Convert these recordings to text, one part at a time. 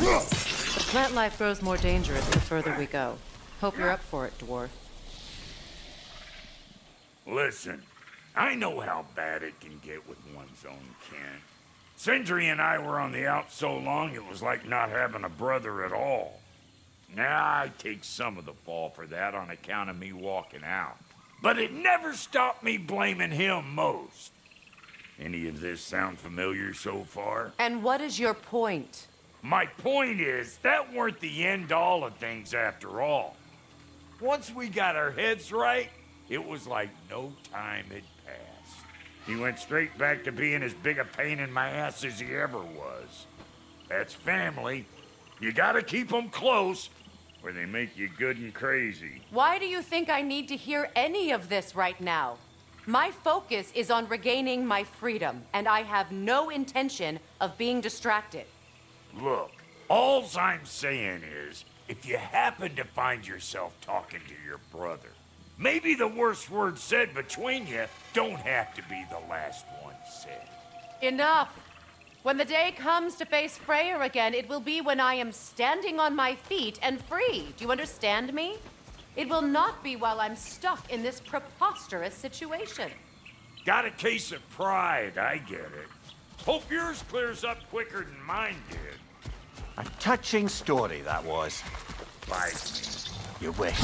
Plant life grows more dangerous the further we go. Hope you're up for it, dwarf. Listen, I know how bad it can get with one's own kin. Sindri and I were on the out so long it was like not having a brother at all. Now, I take some of the fall for that on account of me walking out. But it never stopped me blaming him most. Any of this sound familiar so far? And what is your point? My point is, that weren't the end-all of things after all. Once we got our heads right, it was like no time had passed. He went straight back to being as big a pain in my ass as he ever was. That's family. You gotta keep them close, or they make you good and crazy. Why do you think I need to hear any of this right now? My focus is on regaining my freedom, and I have no intention of being distracted. Look, all I'm saying is, if you happen to find yourself talking to your brother, maybe the worst word said between you don't have to be the last one said. Enough! When the day comes to face Freyr again, it will be when I am standing on my feet and free. Do you understand me? It will not be while I'm stuck in this preposterous situation. Got a case of pride, I get it. Hope yours clears up quicker than mine did. A touching story, that was. Bite me. You wish.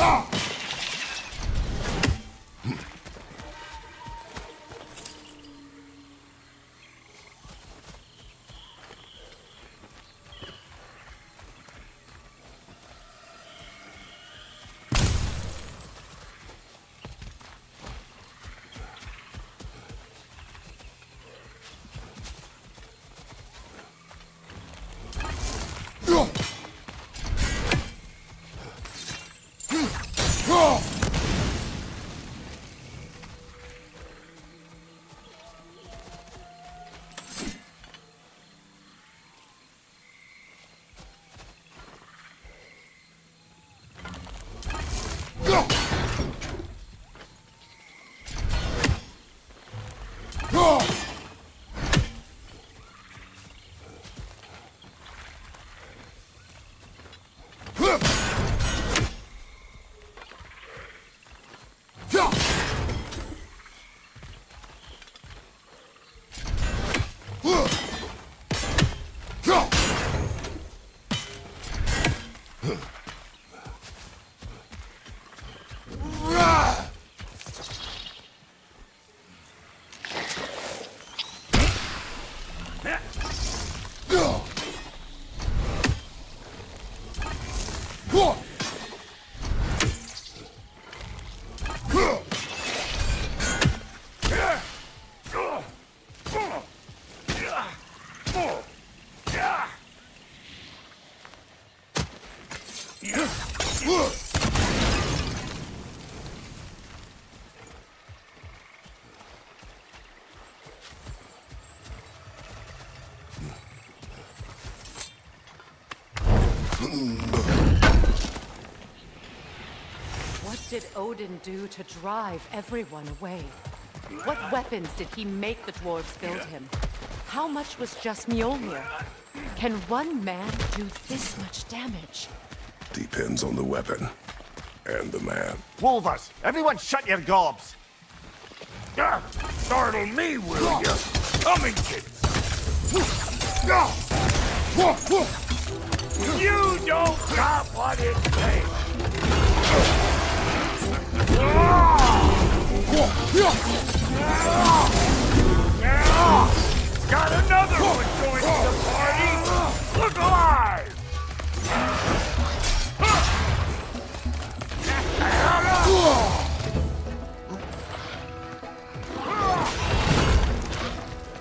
What did Odin do to drive everyone away? What weapons did he make the dwarves build him? How much was just Mjolnir? Can one man do this much damage? Depends on the weapon. And the man. Wolvers, everyone shut your gobs! Startle me, will you? Coming, kids! You don't got what it takes! Got another one joining the party! Look alive!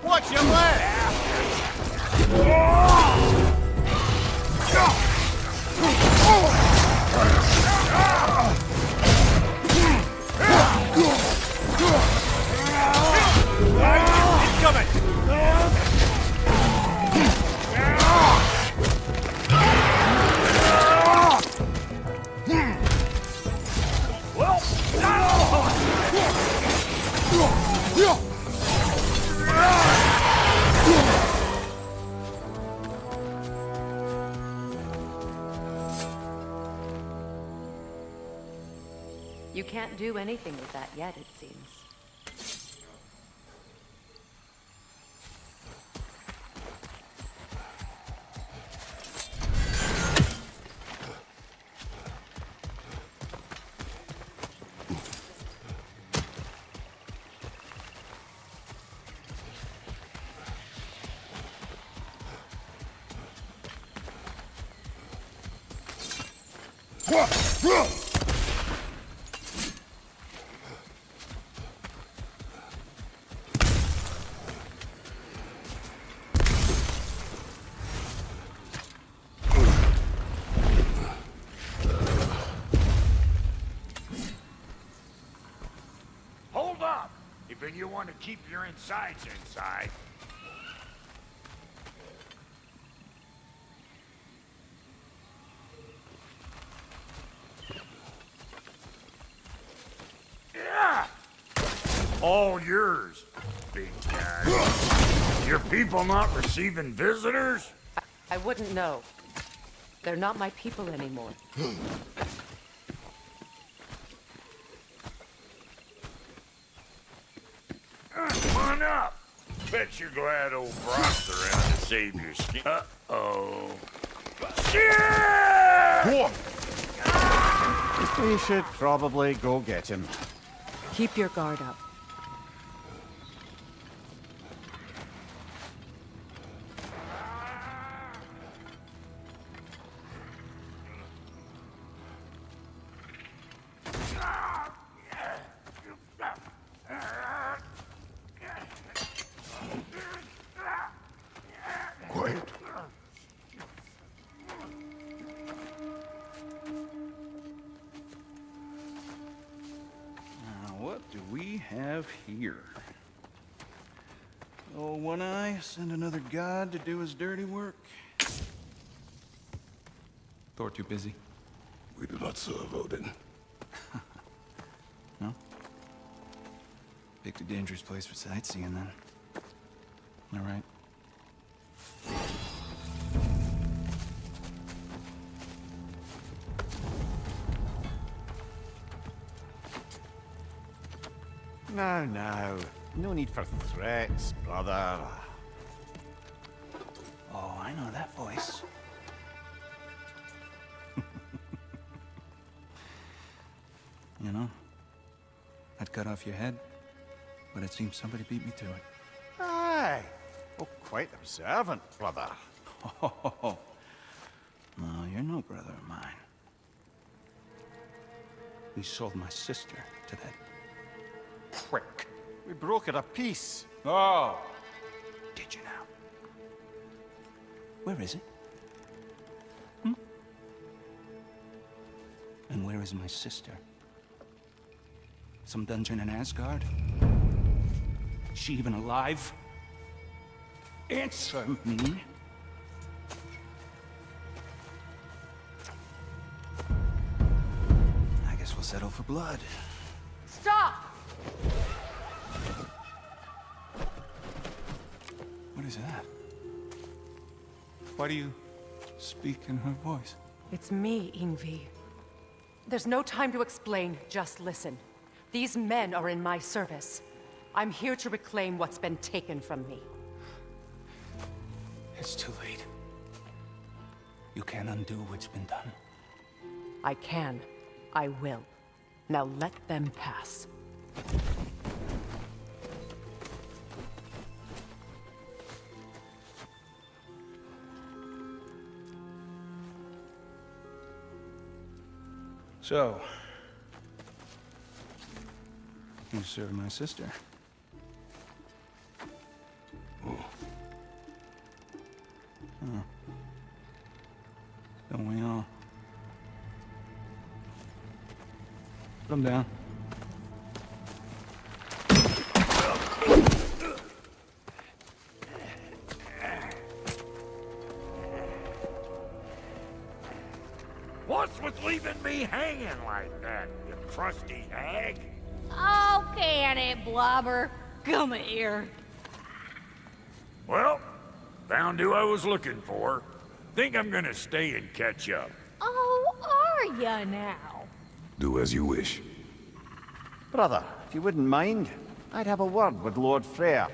Watch your left! It's coming! You can't do anything with that yet, it seems. Hold up! If you want to keep your insides inside. Yeah! All yours, big guy. Your people not receiving visitors? I wouldn't know. They're not my people anymore. Come on up. Bet you're glad old Brock's around to save your skin. Uh-oh. Shit! We should probably go get him. Keep your guard up. Quiet. Now, what do we have here? Oh, One Eye, send another god to do his dirty work. Thor too busy? We do not serve Odin. No? Picked a dangerous place for sightseeing, then. All right. Now. No need for threats, brother. Oh, I know that voice. You know, I'd cut off your head, but it seems somebody beat me to it. Aye. Oh, quite observant, brother. Oh, no, you're no brother of mine. You sold my sister to that prick. We brokered a peace. Oh! Did you now? Where is it? And where is my sister? Some dungeon in Asgard? Is she even alive? Answer me. I guess we'll settle for blood. Stop! What is that? Why do you speak in her voice? It's me, Ingvi. There's no time to explain, just listen. These men are in my service. I'm here to reclaim what's been taken from me. It's too late. You can't undo what's been done. I can. I will. Now let them pass. So, you serve my sister. Oh, Don't we all? Put him down. What's with leaving me hanging like that, you crusty hag? Oh, can it, Blobber? Come here. Well, found who I was looking for. Think I'm gonna stay and catch up. Oh, are ya now? do as you wish. Brother, if you wouldn't mind, I'd have a word with Lord Freyr.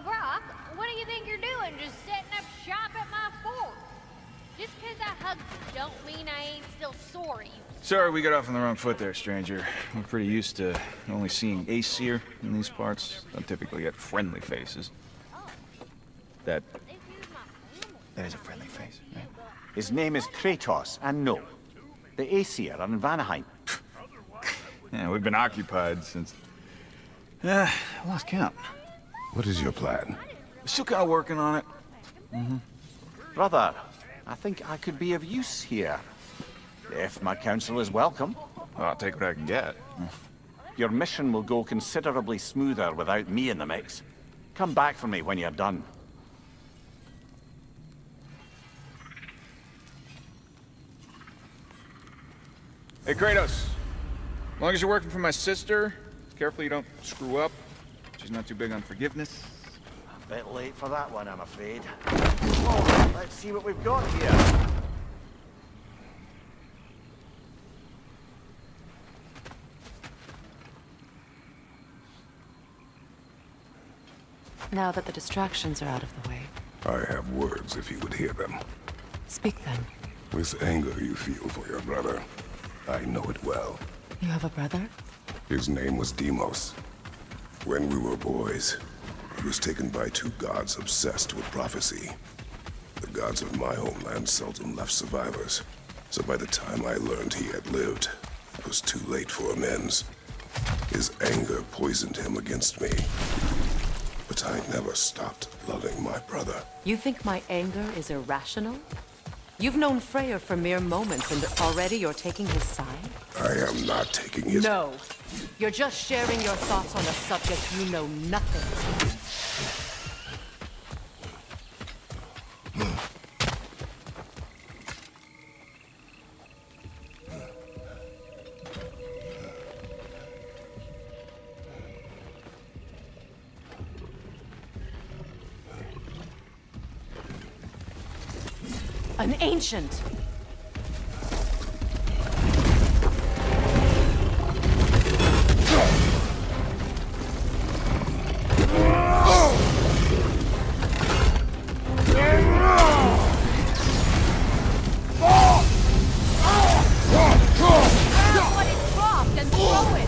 Brock, what do you think you're doing? Just setting up shop at my fort? Just 'cause I hugged you don't mean I ain't still sorry. Sorry we got off on the wrong foot there, stranger. We're pretty used to only seeing Aesir in these parts. Don't typically get friendly faces. That is a friendly face, right? His name is Kratos, and no, the Aesir are in Vanaheim. Yeah, we've been occupied since... I lost count. What is your plan? We're still kind of working on it. Brother, I think I could be of use here. If my counsel is welcome. Well, I'll take what I can get. Your mission will go considerably smoother without me in the mix. Come back for me when you're done. Hey, Kratos. As long as you're working for my sister, careful you don't screw up. She's not too big on forgiveness. A bit late for that one, I'm afraid. Oh, let's see what we've got here. Now that the distractions are out of the way, I have words if you would hear them. speak then. This anger you feel for your brother, I know it well. You have a brother? His name was Deimos. When we were boys, he was taken by two gods obsessed with prophecy. The gods of my homeland seldom left survivors, so by the time I learned he had lived, it was too late for amends. His anger poisoned him against me. But I never stopped loving my brother. You think my anger is irrational? You've known Freyr for mere moments, and already you're taking his side? I am not taking his... No. You're just sharing your thoughts on a subject you know nothing about. An ancient! What is dropped and throw it!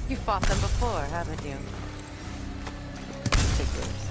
You fought them before, haven't you? Figures.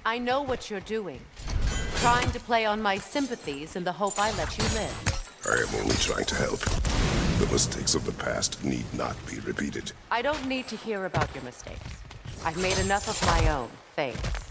I know what you're doing. Trying to play on my sympathies in the hope I let you live. I am only trying to help. The mistakes of the past need not be repeated. I don't need to hear about your mistakes. I've made enough of my own, thanks.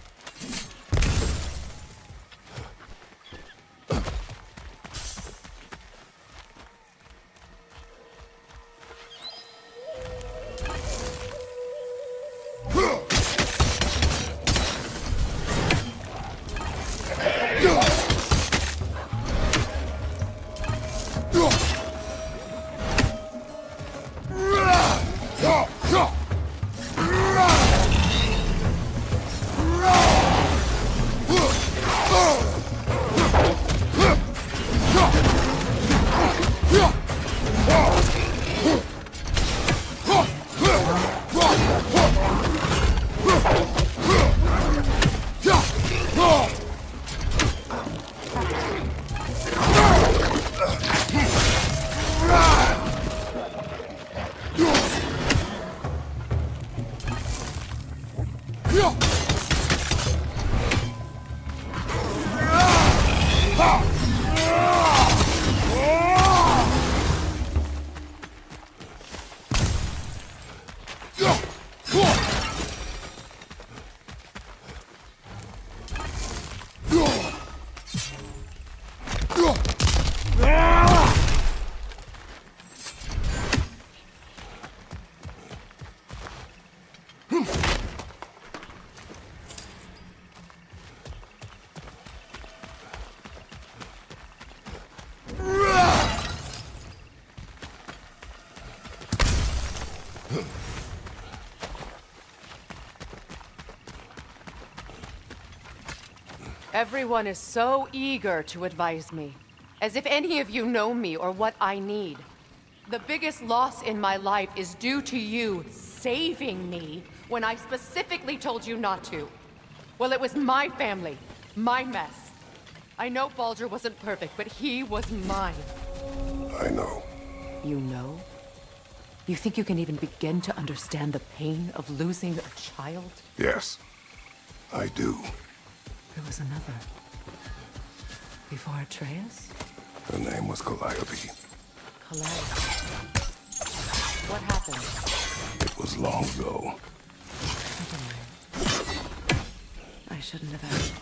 Everyone is so eager to advise me, as if any of you know me or what I need. The biggest loss in my life is due to you saving me when I specifically told you not to. Well, it was my family, my mess. I know Baldur wasn't perfect, but he was mine. I know. You know? You think you can even begin to understand the pain of losing a child? Yes, I do. There was another. Before Atreus? Her name was Calliope. Calliope. What happened? It was long ago. Never mind. I shouldn't have asked.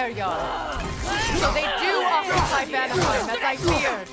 Herr Jarl. So they do occupy Vanaheim, as I feared.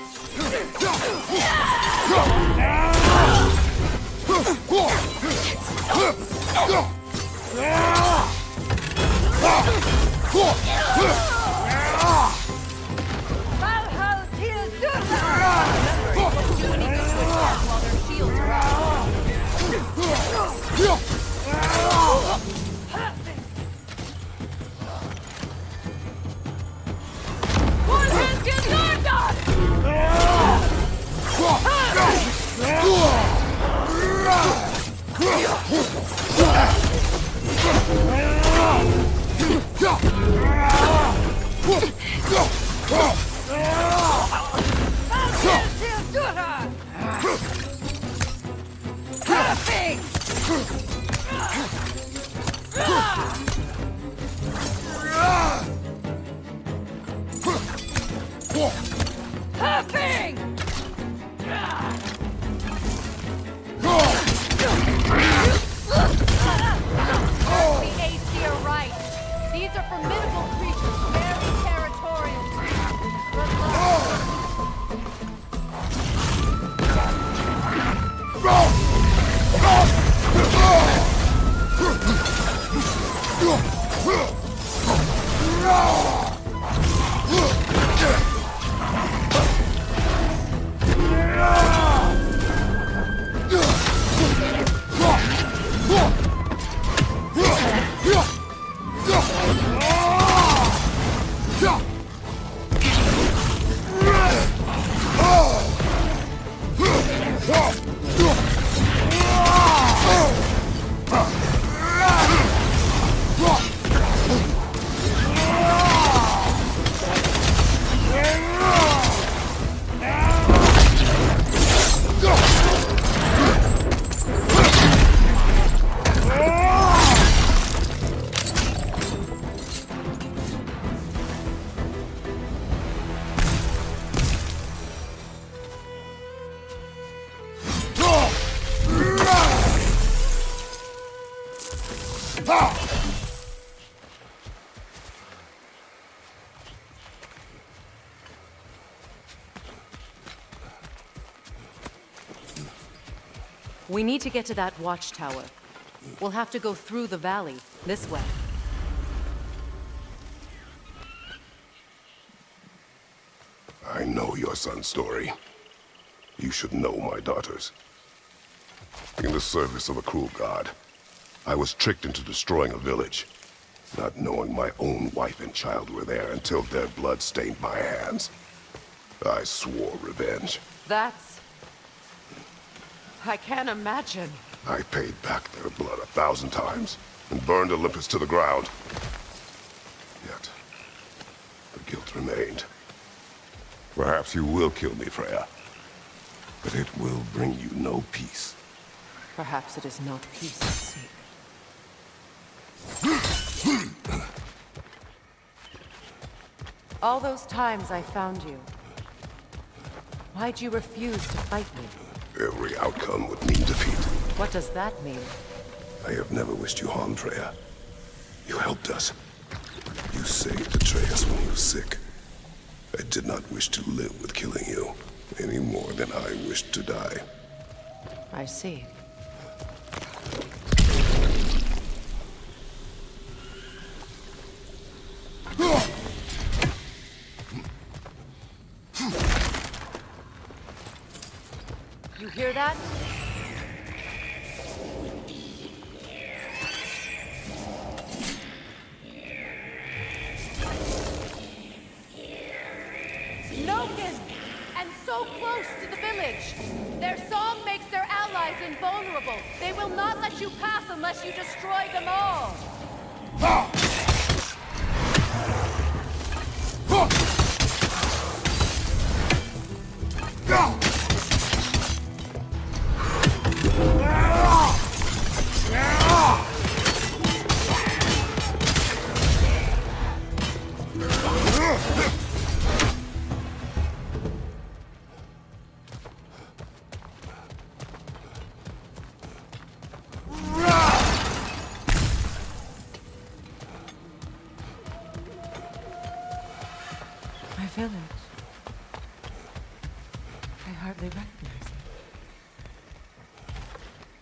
We need to get to that watchtower. We'll have to go through the valley, this way. I know your son's story. You should know my daughter's. In the service of a cruel god, I was tricked into destroying a village, not knowing my own wife and child were there until their blood stained my hands. I swore revenge. That's... I can't imagine. I paid back their blood 1,000 times and burned Olympus to the ground. Yet, the guilt remained. Perhaps you will kill me, Freya, but it will bring you no peace. Perhaps it is not peace I seek. All those times I found you, why'd you refuse to fight me? Every outcome would mean defeat. What does that mean? I have never wished you harm, Freya. You helped us. You saved Atreus when he was sick. I did not wish to live with killing you, any more than I wished to die. I see. You hear that? Noken! And so close to the village! Their song makes their allies invulnerable. They will not let you pass unless you destroy them all. hardly recognize him.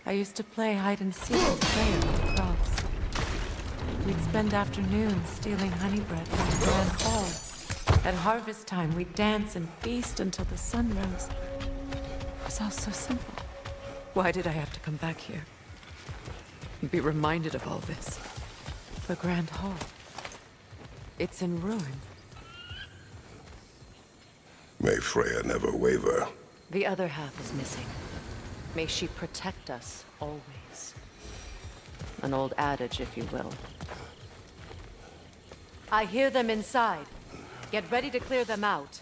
I used to play hide and seek with Freya with the crops. We'd spend afternoons stealing honey bread from the grand hall. At harvest time, we'd dance and feast until the sun rose. It was all so simple. Why did I have to come back here? And be reminded of all this? The grand hall. It's in ruin. May Freya never waver. The other half is missing. May she protect us always. An old adage, if you will. I hear them inside. Get ready to clear them out.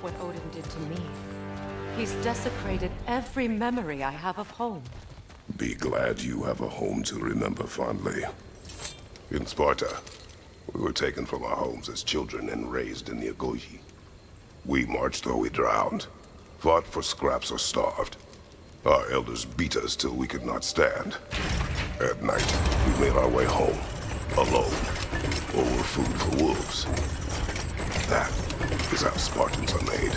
What Odin did to me. He's desecrated every memory I have of home. Be glad you have a home to remember fondly. In Sparta, we were taken from our homes as children and raised in the Agogi. We marched or we drowned, fought for scraps or starved. Our elders beat us till we could not stand. At night, we made our way home, alone, or were food for wolves. That is how Spartans are made.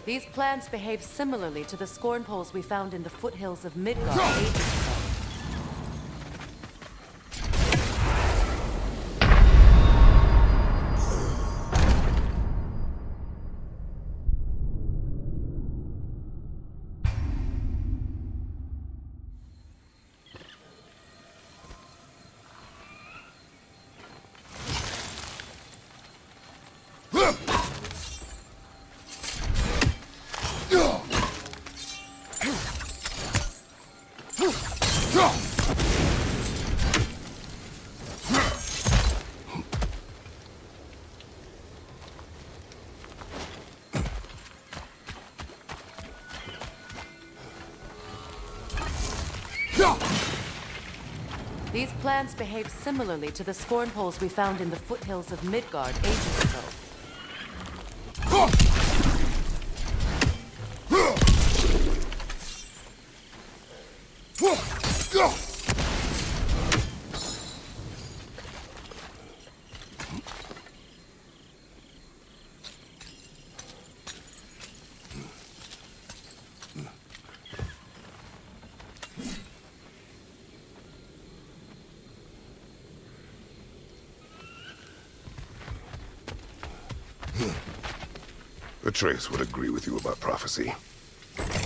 These plants behave similarly to the scorn poles we found in the foothills of Midgard ages ago. These plants behave similarly to the scorn poles we found in the foothills of Midgard ages ago. Atreus would agree with you about prophecy.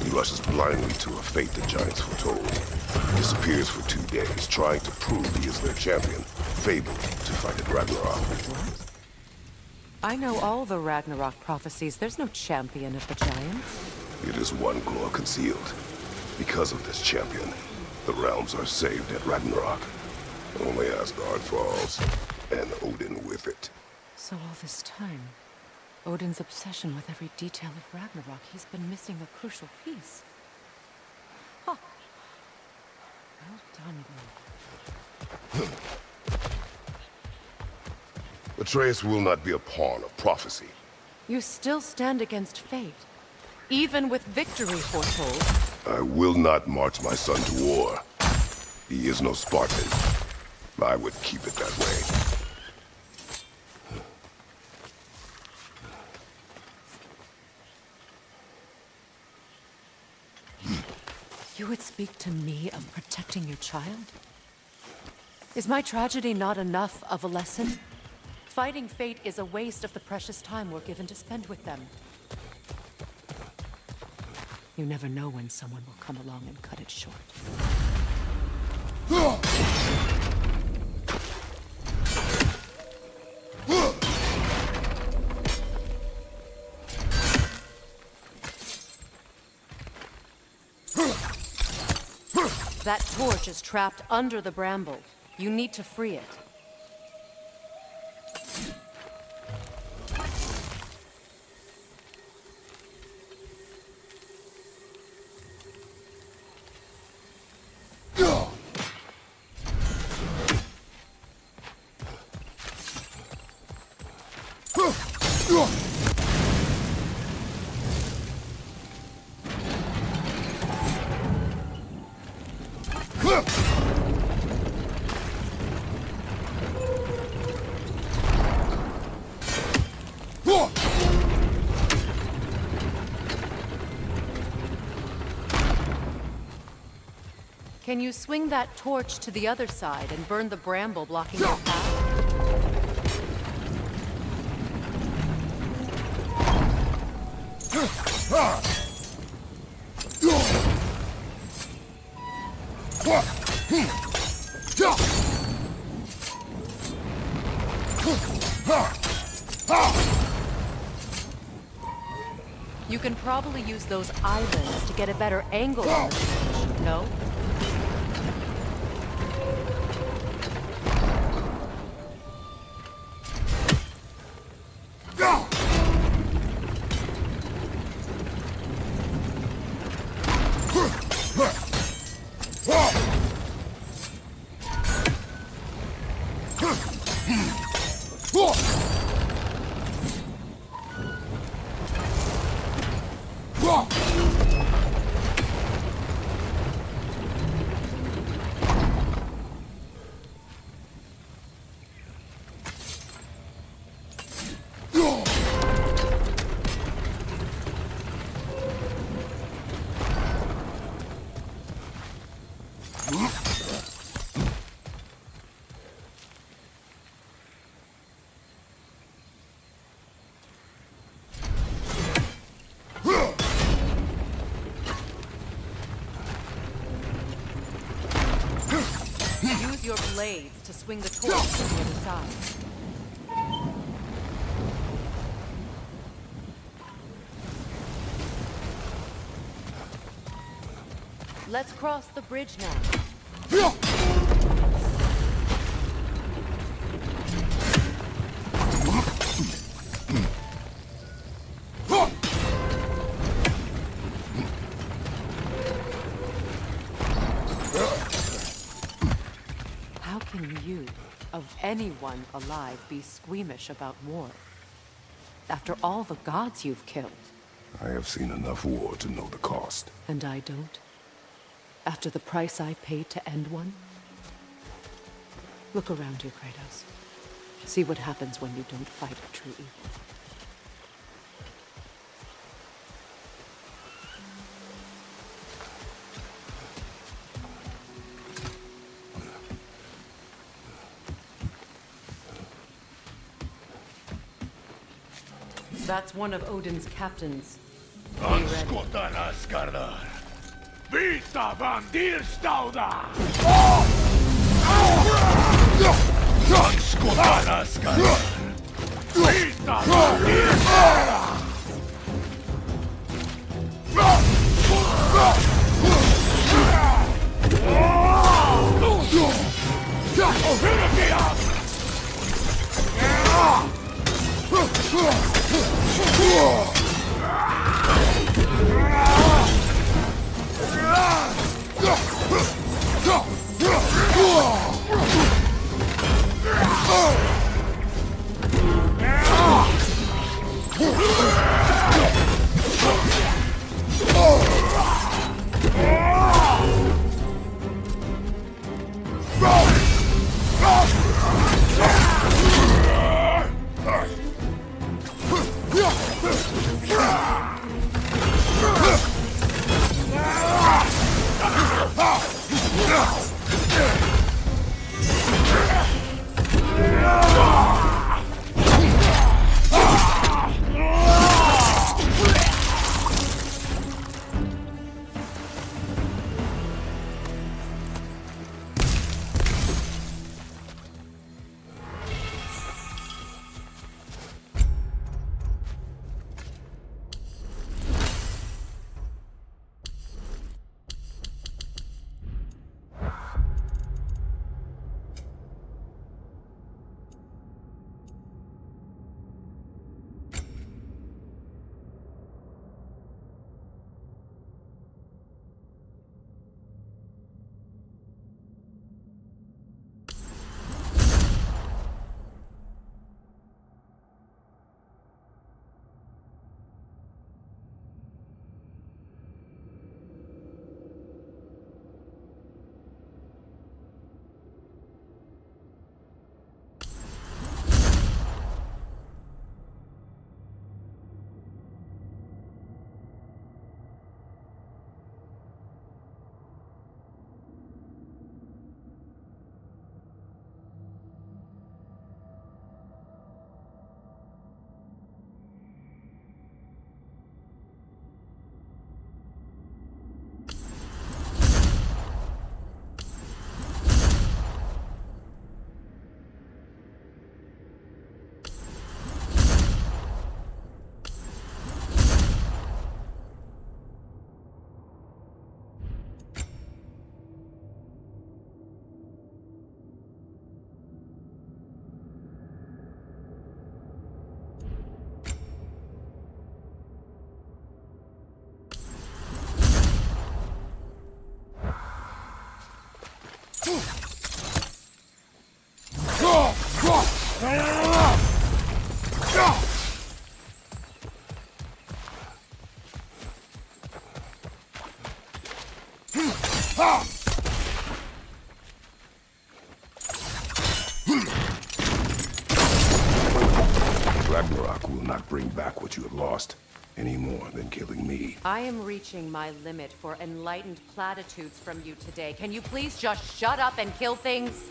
He rushes blindly to a fate the giants foretold. Disappears for 2 days, trying to prove he is their champion, fabled to fight at Ragnarok. What? I know all the Ragnarok prophecies. There's no champion of the giants. It is one glow concealed. Because of this champion, the realms are saved at Ragnarok. Only Asgard falls, and Odin with it. So all this time, Odin's obsession with every detail of Ragnarok, he's been missing a crucial piece. Huh. Well done, Blue. Atreus will not be a pawn of prophecy. You still stand against fate, even with victory foretold. I will not march my son to war. He is no Spartan. I would keep it that way. You would speak to me of protecting your child? Is my tragedy not enough of a lesson? Fighting fate is a waste of the precious time we're given to spend with them. You never know when someone will come along and cut it short. That torch is trapped under the bramble. You need to free it. Can you swing that torch to the other side and burn the bramble blocking your path? You can probably use those islands to get a better angle on the torch, no? Use your blades to swing the torch to the other side. Let's cross the bridge now. How can you, of anyone alive, be squeamish about war? After all the gods you've killed. I have seen enough war to know the cost. And I don't? After the price I paid to end one? Look around you, Kratos. See what happens when you don't fight a true evil. That's one of Odin's captains. Be ready. Anskotan askardar. Vita van Dirstauda! Anskotan askardar. Vita van Dirstauda! Ragnarok will not bring back what you have lost. any more than killing me. I am reaching my limit for enlightened platitudes from you today. Can you please just shut up and kill things?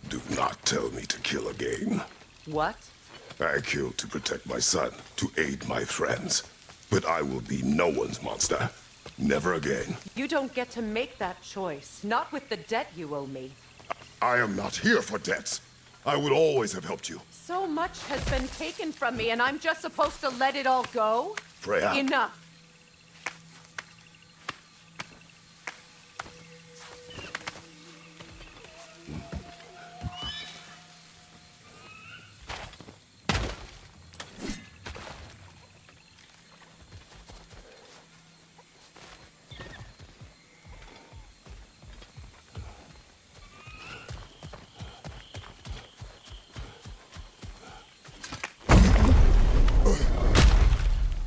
Do not tell me to kill again. What? I killed to protect my son, to aid my friends. But I will be no one's monster. Never again. You don't get to make that choice. Not with the debt you owe me. I am not here for debts. I would always have helped you. So much has been taken from me, and I'm just supposed to let it all go? Freya. Enough.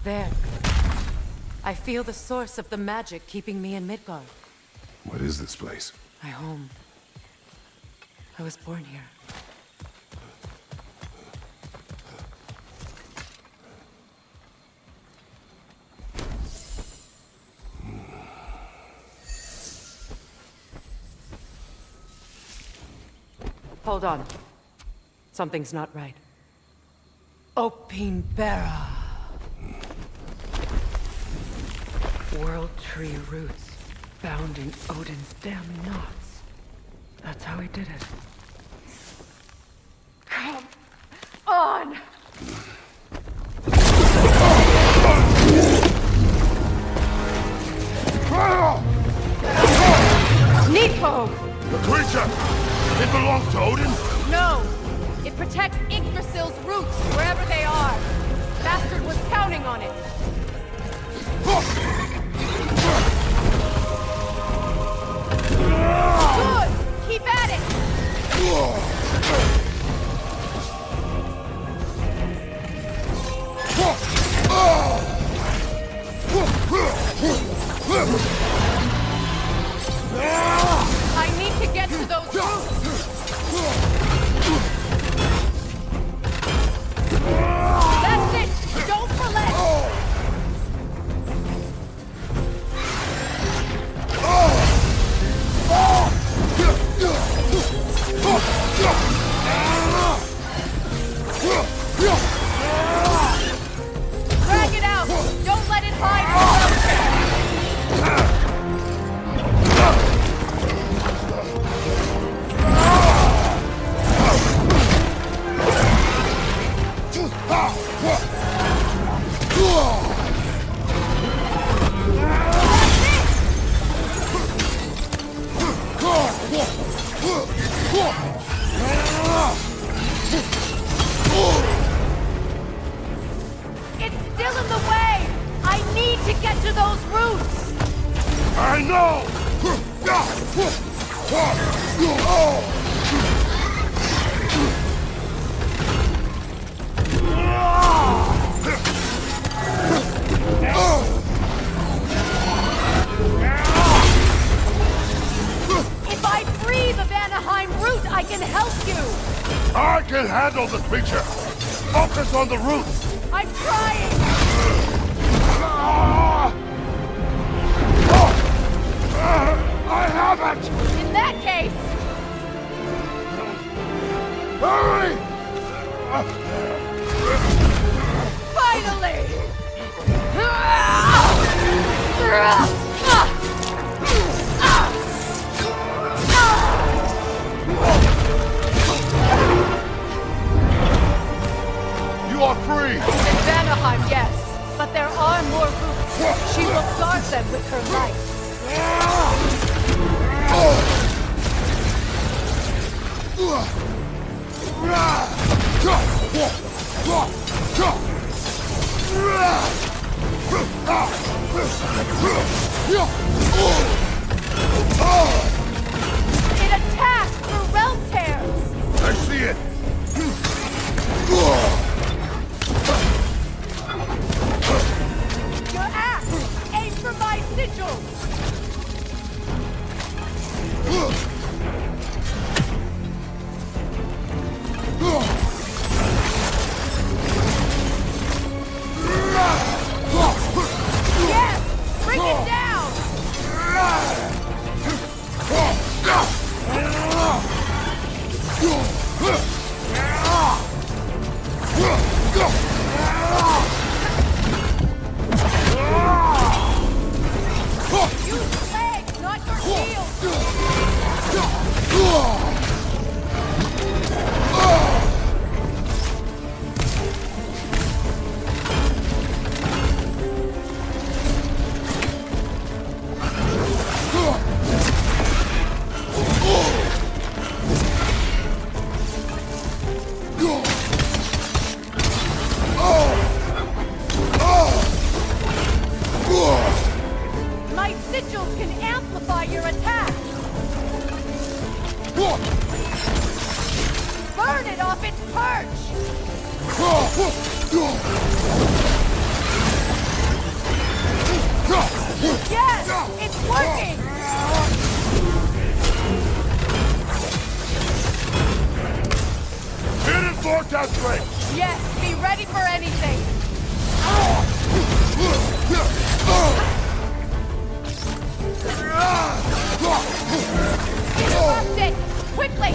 There. I feel the source of the magic keeping me in Midgard. What is this place? My home. I was born here. Hold on. Something's not right. Opinbera. World tree roots found in Odin's damn knots. That's how he did it. Come on! Nico! The creature! It belongs to Odin? No! It protects Yggdrasil's roots wherever they are. Bastard was counting on it. Good! Keep at it! I need to get to those roots! That's it! Don't relent! Drag it out! Don't let it hide! It's still in the way! I need to get to those roots! I know! If I free the Vanaheim root, I can help you! I can handle the creature! Focus on the roots! I'm trying! I have it! In that case, Hurry! finally! You are free! In Vanaheim, yes. But there are more routes. She will guard them with her life. It attacks through realm tears! I see it! Your axe! Aim for my sigil! Yes! Bring it down! Use legs, not your shield! My sigils can amplify your attack! Burn it off its perch! Yes! It's working! Hidden vortex ray! Yes, be ready for anything! Interrupt it! Quickly!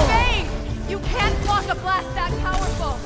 Bane! You can't block a blast that powerful!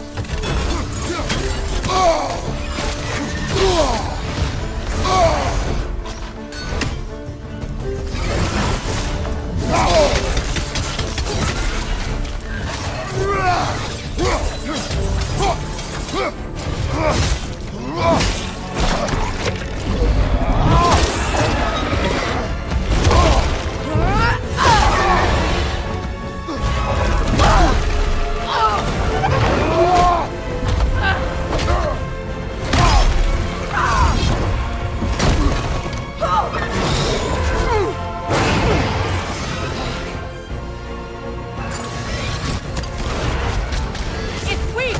It's weak!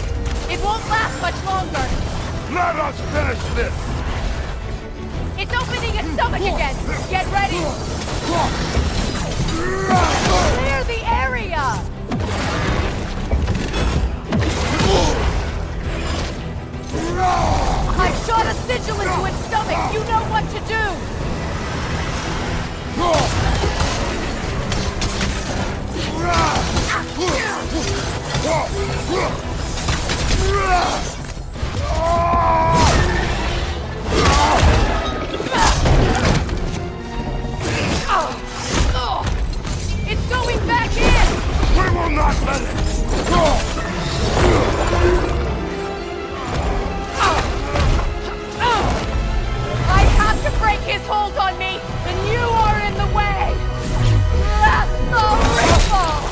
It won't last much longer! Let us finish this! It's opening its stomach again! Get ready! Clear the area! I shot a sigil into its stomach! You know what to do! It's going back in! We will not let it! I have to break his hold on me, and you are in the way! That's the ripple!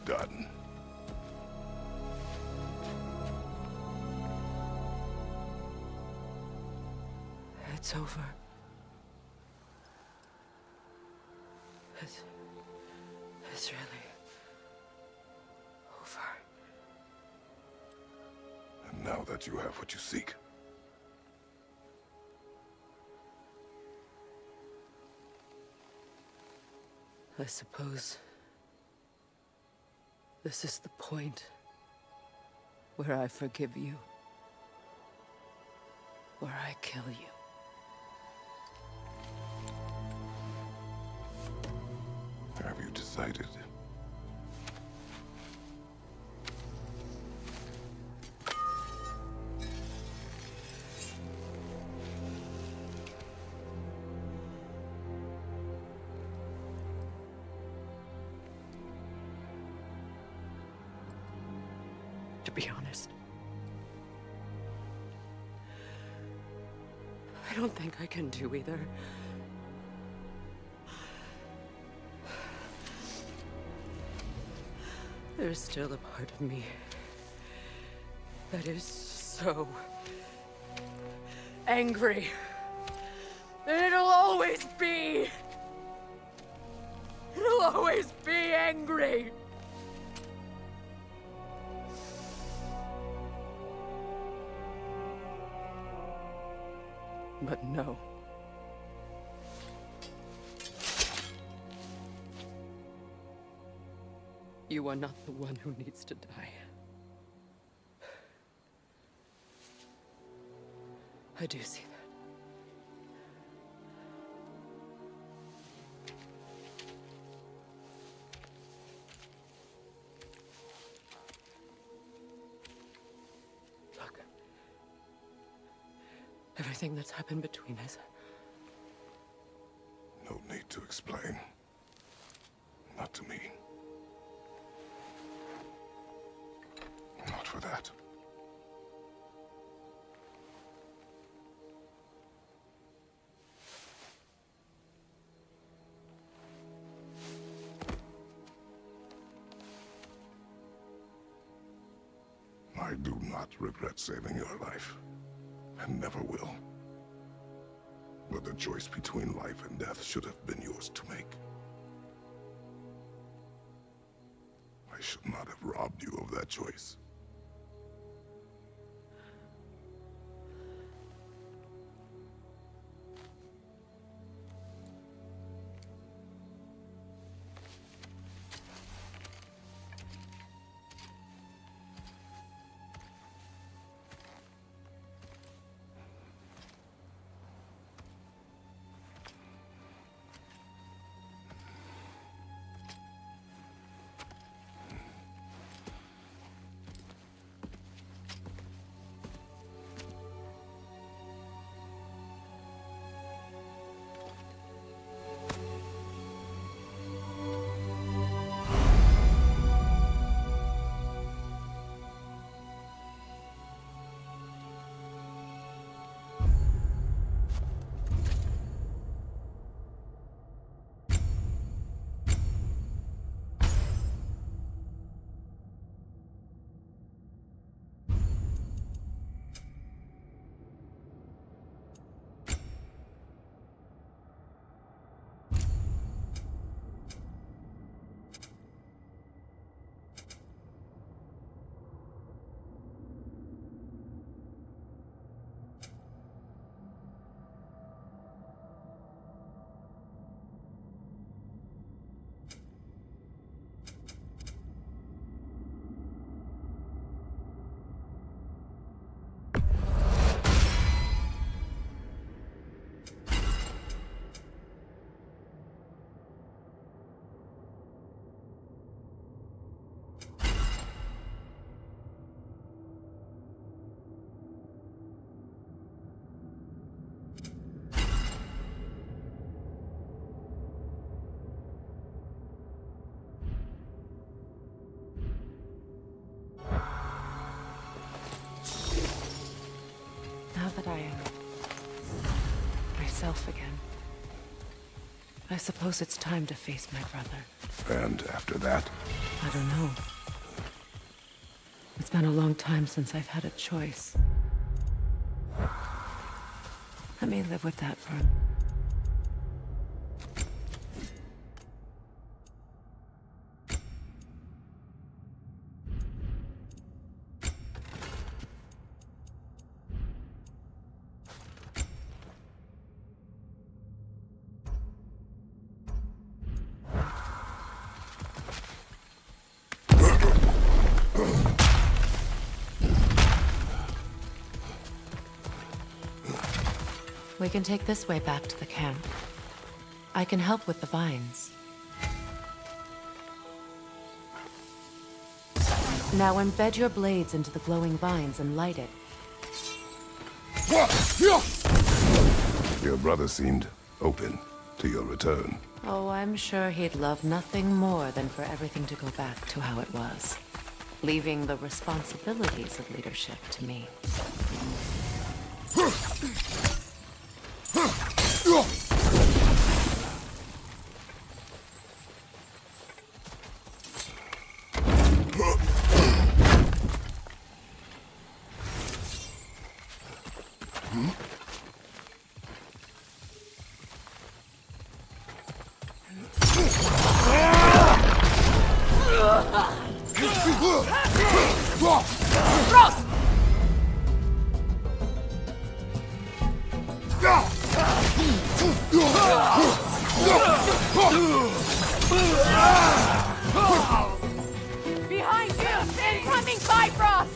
done. It's over. It's really over. And now that you have what you seek, I suppose this is the point where I forgive you, where I kill you. have you decided? To be honest, I don't think I can do either. There's still a part of me that is so angry. And it'll always be. It'll always be angry. But no. You are not the one who needs to die. I do see that. Look. Everything that's happened between us. No need to explain. Not to me. Not for that. I do not regret saving your life, and never will. But the choice between life and death should have been yours to make. I should not have robbed you of that choice. Now that I am myself again, I suppose it's time to face my brother. And after that? I don't know. It's been a long time since I've had a choice. Let me live with that for a... We can take this way back to the camp. I can help with the vines. Now embed your blades into the glowing vines and light it. Your brother seemed open to your return. Oh, I'm sure he'd love nothing more than for everything to go back to how it was, leaving the responsibilities of leadership to me. Behind you! Incoming Bifrost!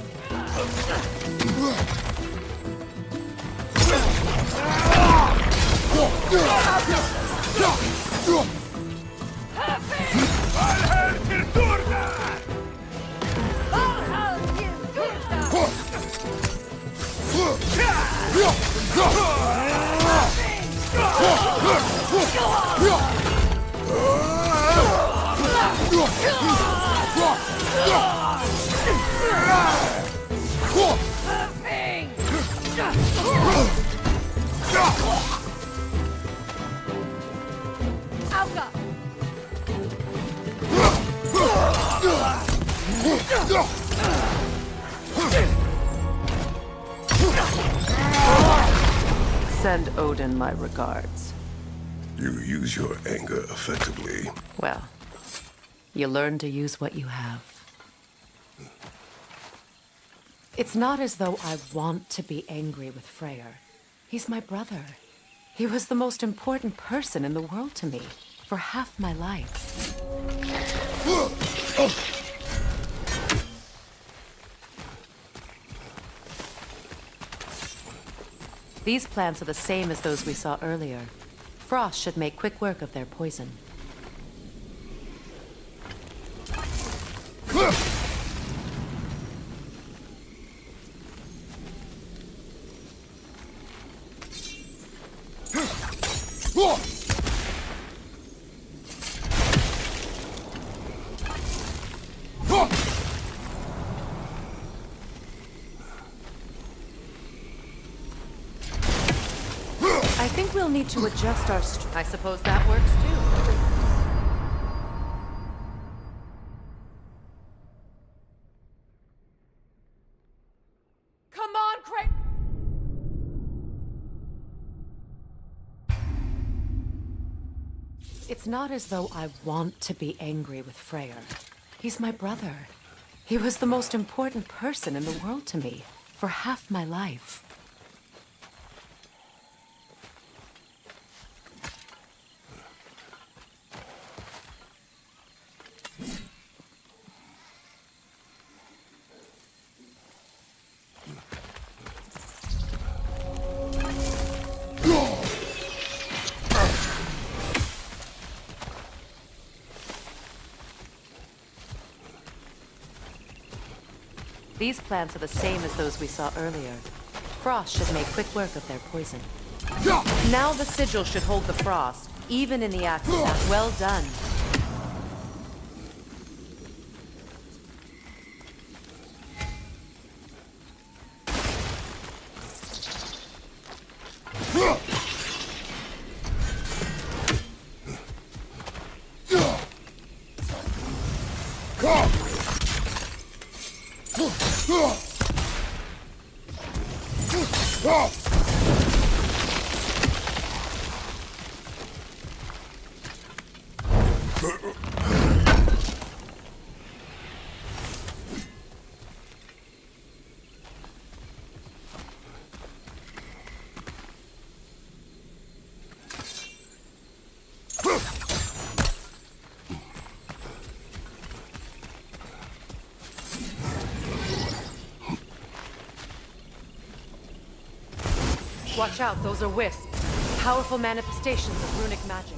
Send Odin my regards. You use your anger effectively. Well, you learn to use what you have. It's not as though I want to be angry with Freyr. He's my brother. He was the most important person in the world to me for half my life. These plants are the same as those we saw earlier. Frost should make quick work of their poison. I think we'll need to adjust our I suppose that works too. Come on, Craig! It's not as though I want to be angry with Freyr. He's my brother. He was the most important person in the world to me for half my life. These plants are the same as those we saw earlier. Frost should make quick work of their poison. Now the sigil should hold the frost, even in the axe attack. Well done. Watch out, those are wisps. Powerful manifestations of runic magic.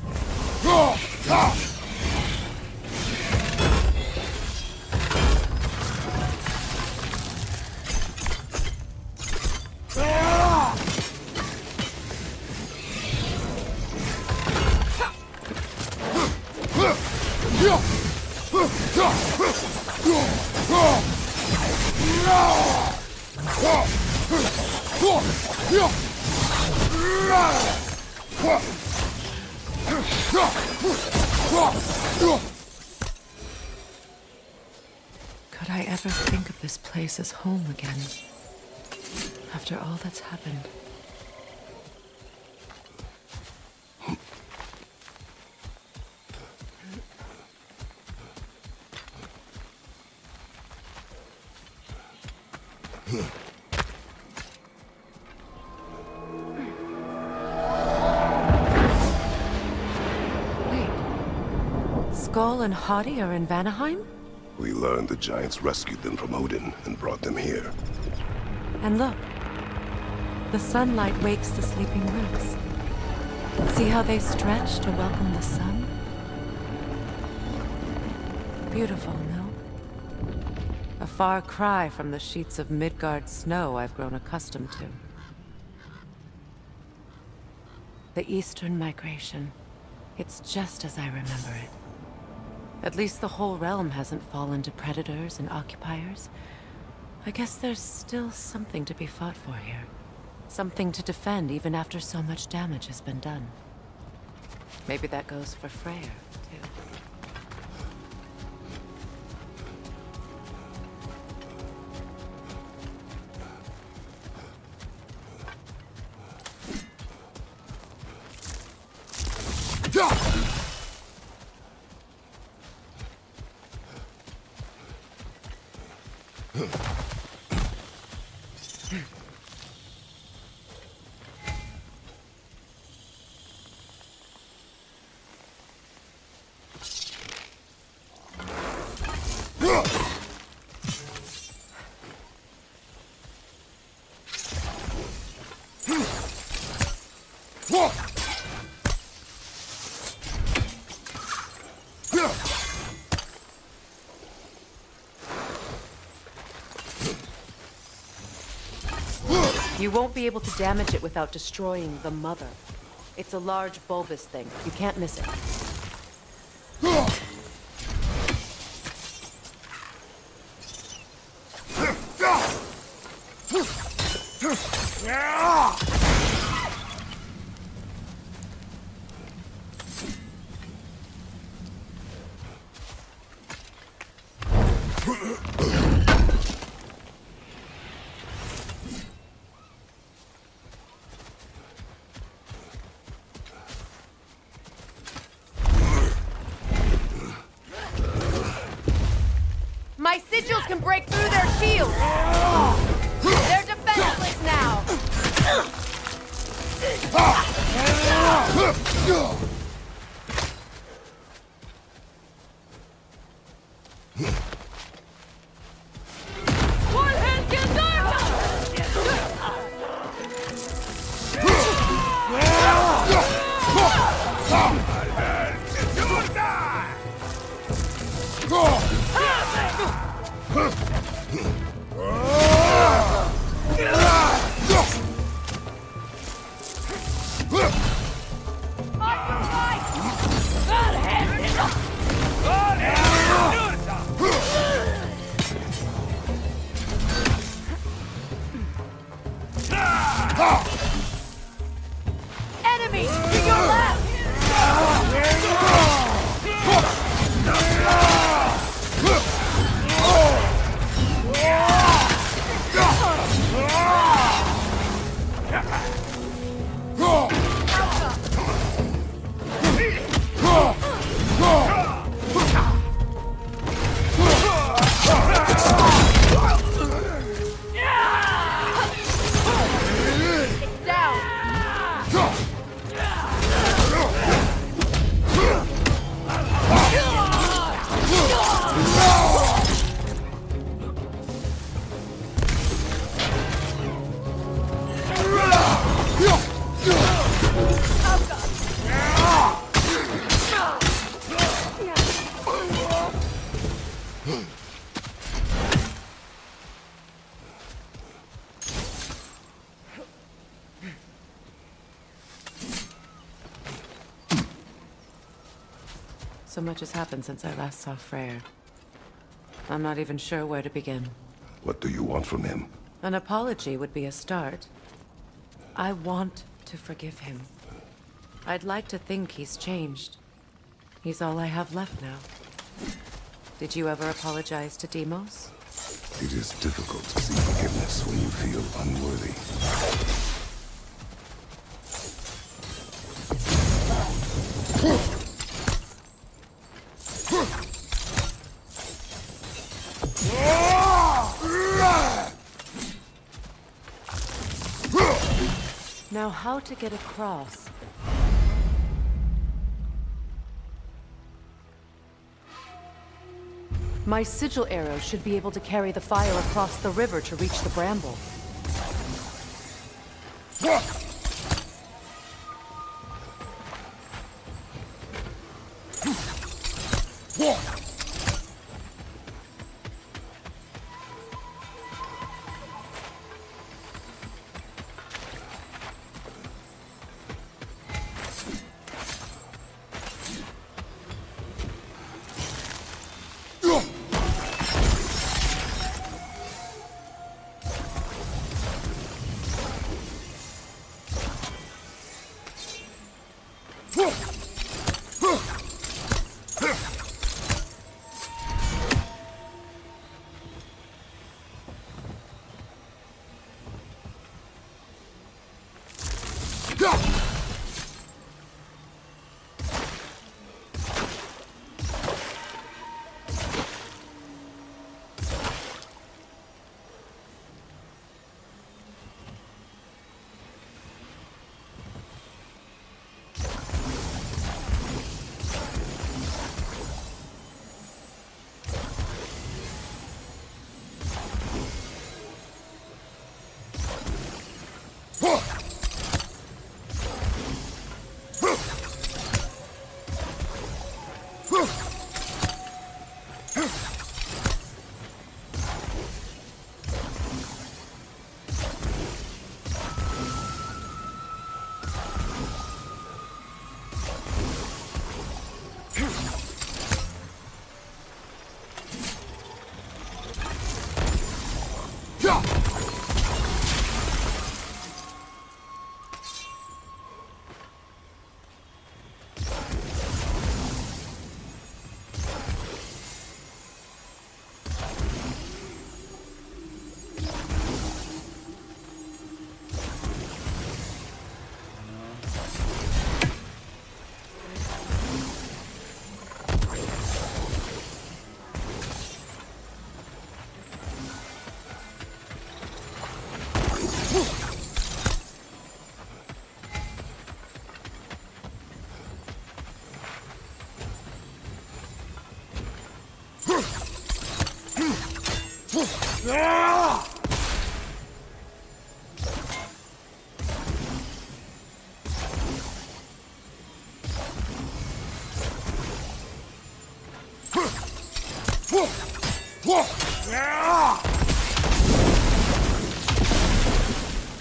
Could I ever think of this place as home again? After all that's happened. Wait. Skull and Hati are in Vanaheim? We learned the giants rescued them from Odin and brought them here. And look. The sunlight wakes the sleeping roots. See how they stretch to welcome the sun? Beautiful, no? A far cry from the sheets of Midgard snow I've grown accustomed to. The Eastern Migration. It's just as I remember it. At least the whole realm hasn't fallen to predators and occupiers. I guess there's still something to be fought for here. Something to defend even after so much damage has been done. Maybe that goes for Freyr, too. You won't be able to damage it without destroying the mother. It's a large bulbous thing. You can't miss it. My sigils can break through their shields! They're defenseless now! One hand can Enemy to your left! So much has happened since I last saw Freyr. I'm not even sure where to begin. What do you want from him? An apology would be a start. I want to forgive him. I'd like to think he's changed. He's all I have left now. Did you ever apologize to Deimos? It is difficult to seek forgiveness when you feel unworthy. Now how to get across? My sigil arrow should be able to carry the fire across the river to reach the bramble.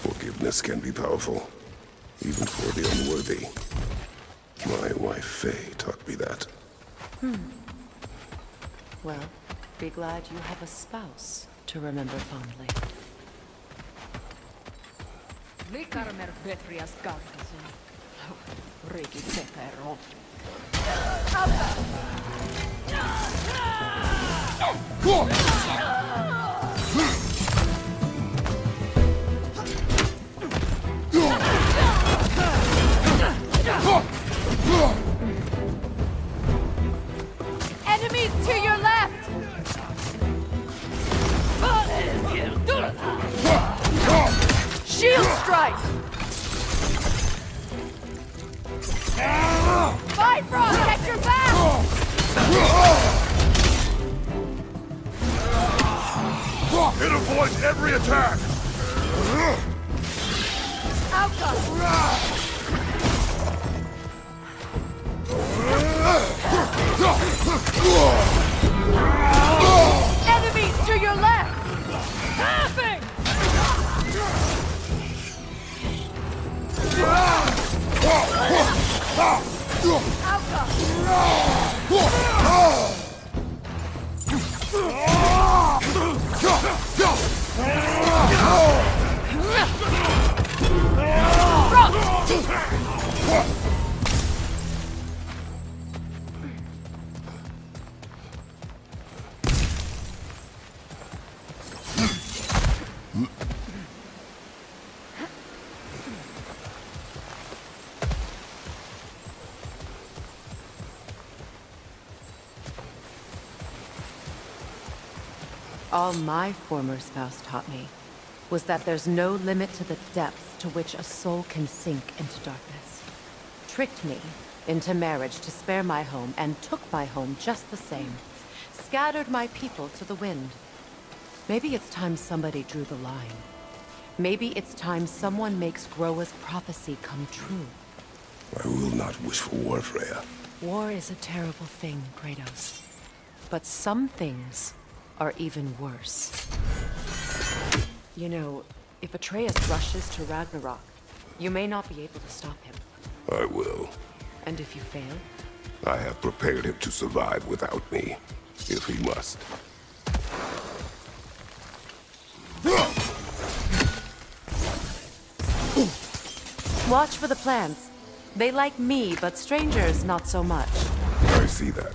Forgiveness can be powerful, even for the unworthy. My wife, Faye, taught me that. Well, be glad you have a spouse to remember fondly. Likarmer Petrias Garkasen. Riki Sepero. Enemies to your left! Shield strike! Bifrost, get your back! It avoids every attack! Enemies to your left! Passing! All my former spouse taught me was that there's no limit to the depths to which a soul can sink into darkness. Tricked me into marriage to spare my home and took my home just the same. Scattered my people to the wind. Maybe it's time somebody drew the line. Maybe it's time someone makes Groa's prophecy come true. I will not wish for war, Freya. War is a terrible thing, Kratos. But some things are even worse. You know, if Atreus rushes to Ragnarok, you may not be able to stop him. I will. And if you fail? I have prepared him to survive without me, if he must. Watch for the plants. They like me, but strangers not so much. I see that.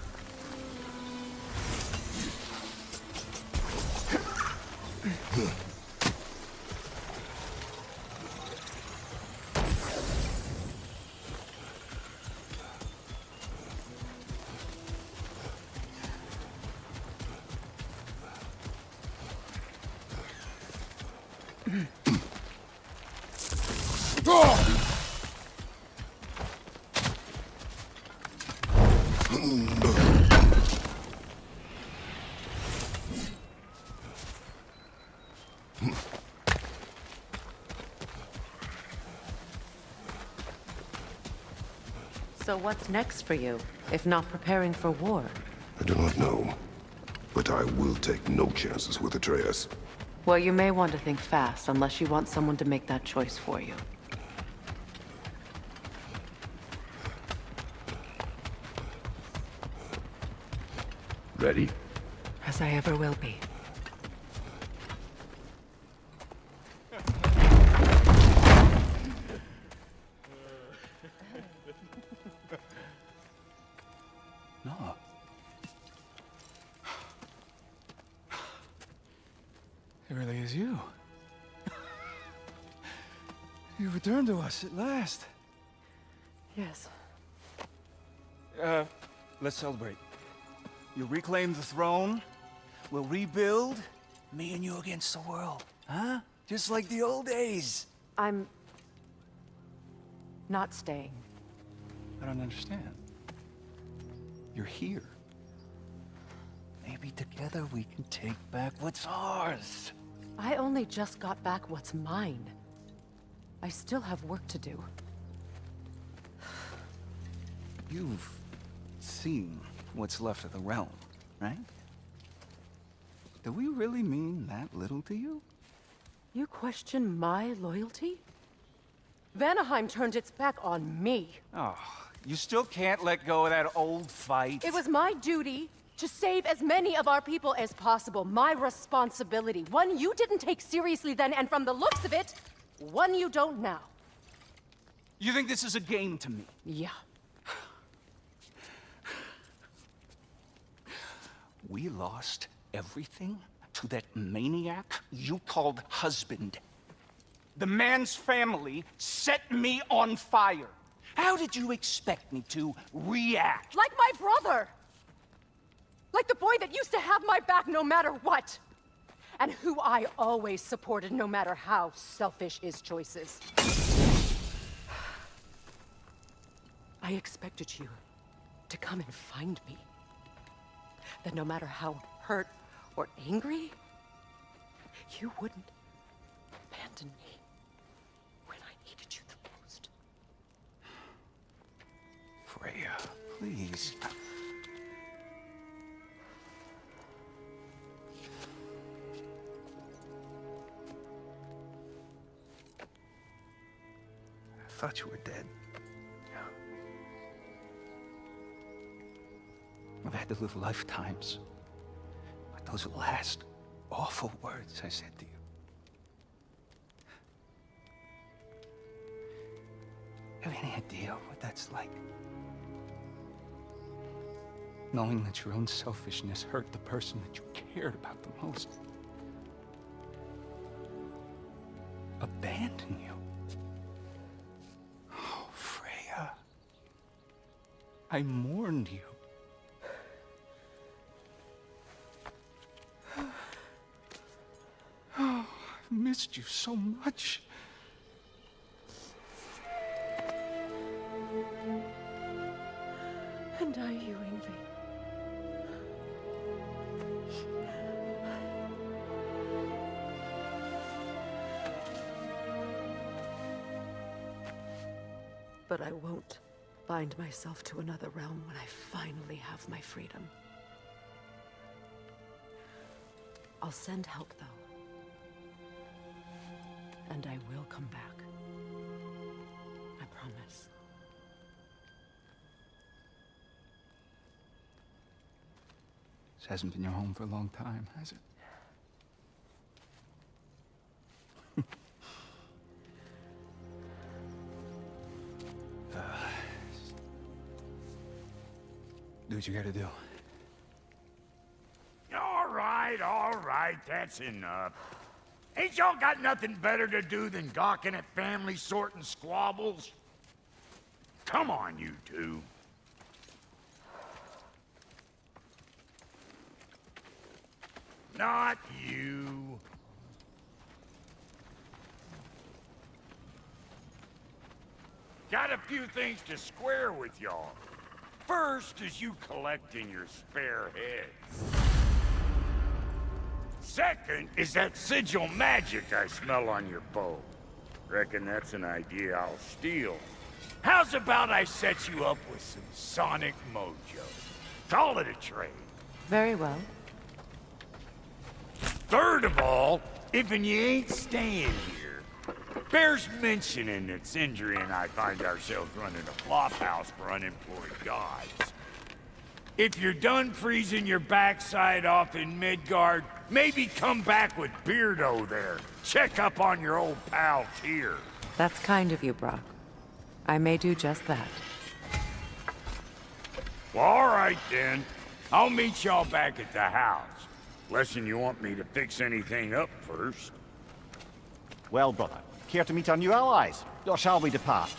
So what's next for you, if not preparing for war? I do not know, but I will take no chances with Atreus. Well, you may want to think fast, unless you want someone to make that choice for you. Ready? As I ever will be. No. It really is you. You returned to us at last. Yes. Let's celebrate. You reclaim the throne, we'll rebuild, me and you against the world, huh? Just like the old days. I'm not staying. I don't understand. You're here. Maybe together we can take back what's ours. I only just got back what's mine. I still have work to do. You've seen what's left of the realm, right? Do we really mean that little to you? You question my loyalty? Vanaheim turned its back on me. Oh, you still can't let go of that old fight? It was my duty to save as many of our people as possible. My responsibility. One you didn't take seriously then, and from the looks of it, one you don't now. You think this is a game to me? Yeah. We lost everything to that maniac you called husband. The man's family set me on fire. How did you expect me to react? Like my brother! Like the boy that used to have my back no matter what! And who I always supported no matter how selfish his choices. I expected you to come and find me. That no matter how hurt or angry, you wouldn't abandon me when I needed you the most. Freya, please. I thought you were dead. I've had to live lifetimes with those last awful words I said to you. Have any idea what that's like? Knowing that your own selfishness hurt the person that you cared about the most. Abandon you. Oh, Freya. I mourned you. Oh, I've missed you so much. And are you, Ingvi? But I won't bind myself to another realm when I finally have my freedom. I'll send help, though. And I will come back. I promise. This hasn't been your home for a long time, has it? Do what you gotta do. All right, that's enough. Ain't y'all got nothing better to do than gawking at family sorting squabbles? Come on, you two. Not you. Got a few things to square with y'all. First is you collecting your spare heads. Second is that sigil magic I smell on your bow. Reckon that's an idea I'll steal. How's about I set you up with some sonic mojo? Call it a trade. Very well. Third of all, if you ain't staying here, bears mentioning that Sindri and I find ourselves running a flop house for unemployed gods. If you're done freezing your backside off in Midgard, maybe come back with Beardo there. Check up on your old pal Tyr. That's kind of you, Brock. I may do just that. Well, all right then. I'll meet y'all back at the house. Less'n you want me to fix anything up first. Well, brother, care to meet our new allies? Or shall we depart?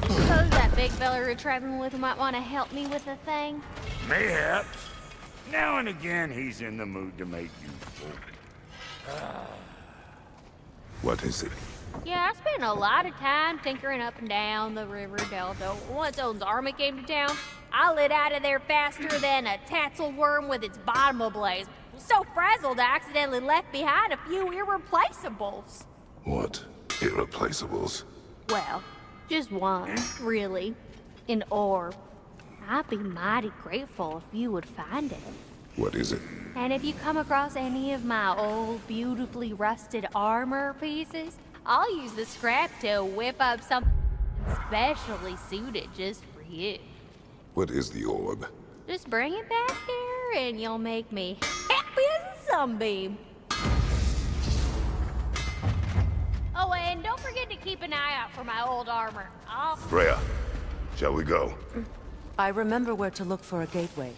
Suppose that big fella you're traveling with might want to help me with a thing. Mayhaps. Now and again, he's in the mood to make useful. What is it? Yeah, I spent a lot of time tinkering up and down the river delta. Once Odin's army came to town, I lit out of there faster than a tassel worm with its bottom ablaze. So frazzled, I accidentally left behind a few irreplaceables. What? Irreplaceables? Well, just one, really. An orb. I'd be mighty grateful if you would find it. What is it? And if you come across any of my old, beautifully rusted armor pieces, I'll use the scrap to whip up something specially suited just for you. What is the orb? Just bring it back here and you'll make me happy as a sunbeam. Oh, and don't forget to keep an eye out for my old armor. Freya, shall we go? I remember where to look for a gateway.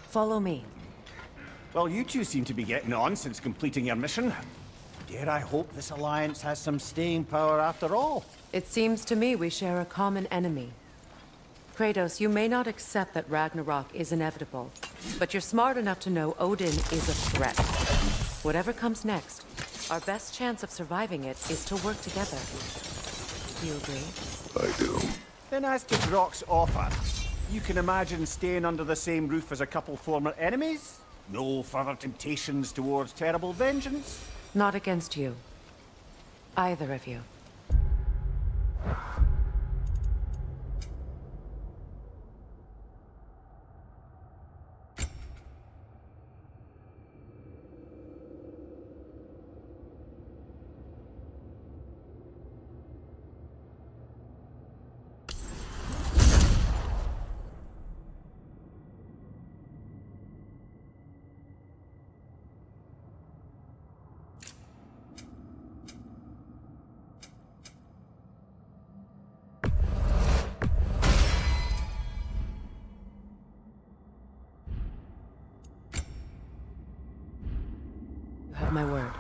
Follow me. Well, you two seem to be getting on since completing your mission. Dare I hope this alliance has some staying power after all? It seems to me we share a common enemy. Kratos, you may not accept that Ragnarok is inevitable, but you're smart enough to know Odin is a threat. Whatever comes next, our best chance of surviving it is to work together. Do you agree? I do. Then as to Brock's offer, you can imagine staying under the same roof as a couple former enemies? No further temptations towards terrible vengeance? Not against you. Either of you. Have my word.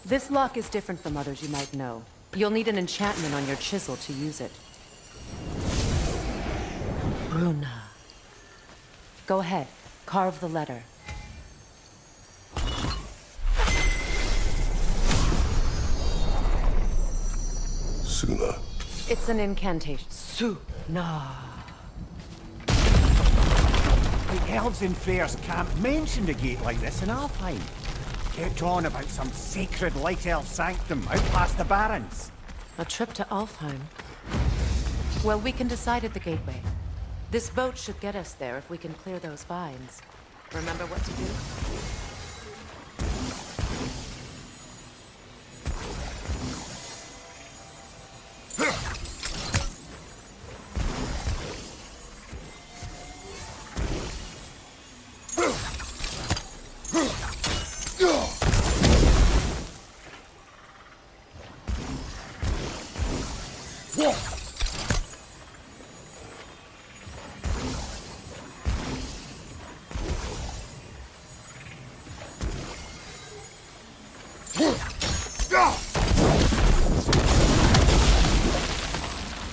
This lock is different from others you might know. You'll need an enchantment on your chisel to use it. Bruna. Go ahead. Carve the letter. Suna. It's an incantation. Suna. The elves in Freyr's camp mentioned a gate like this in Alfheim. Kept on about some sacred light elf sanctum out past the Barrens. A trip to Alfheim. Well, we can decide at the gateway. This boat should get us there if we can clear those vines. Remember what to do?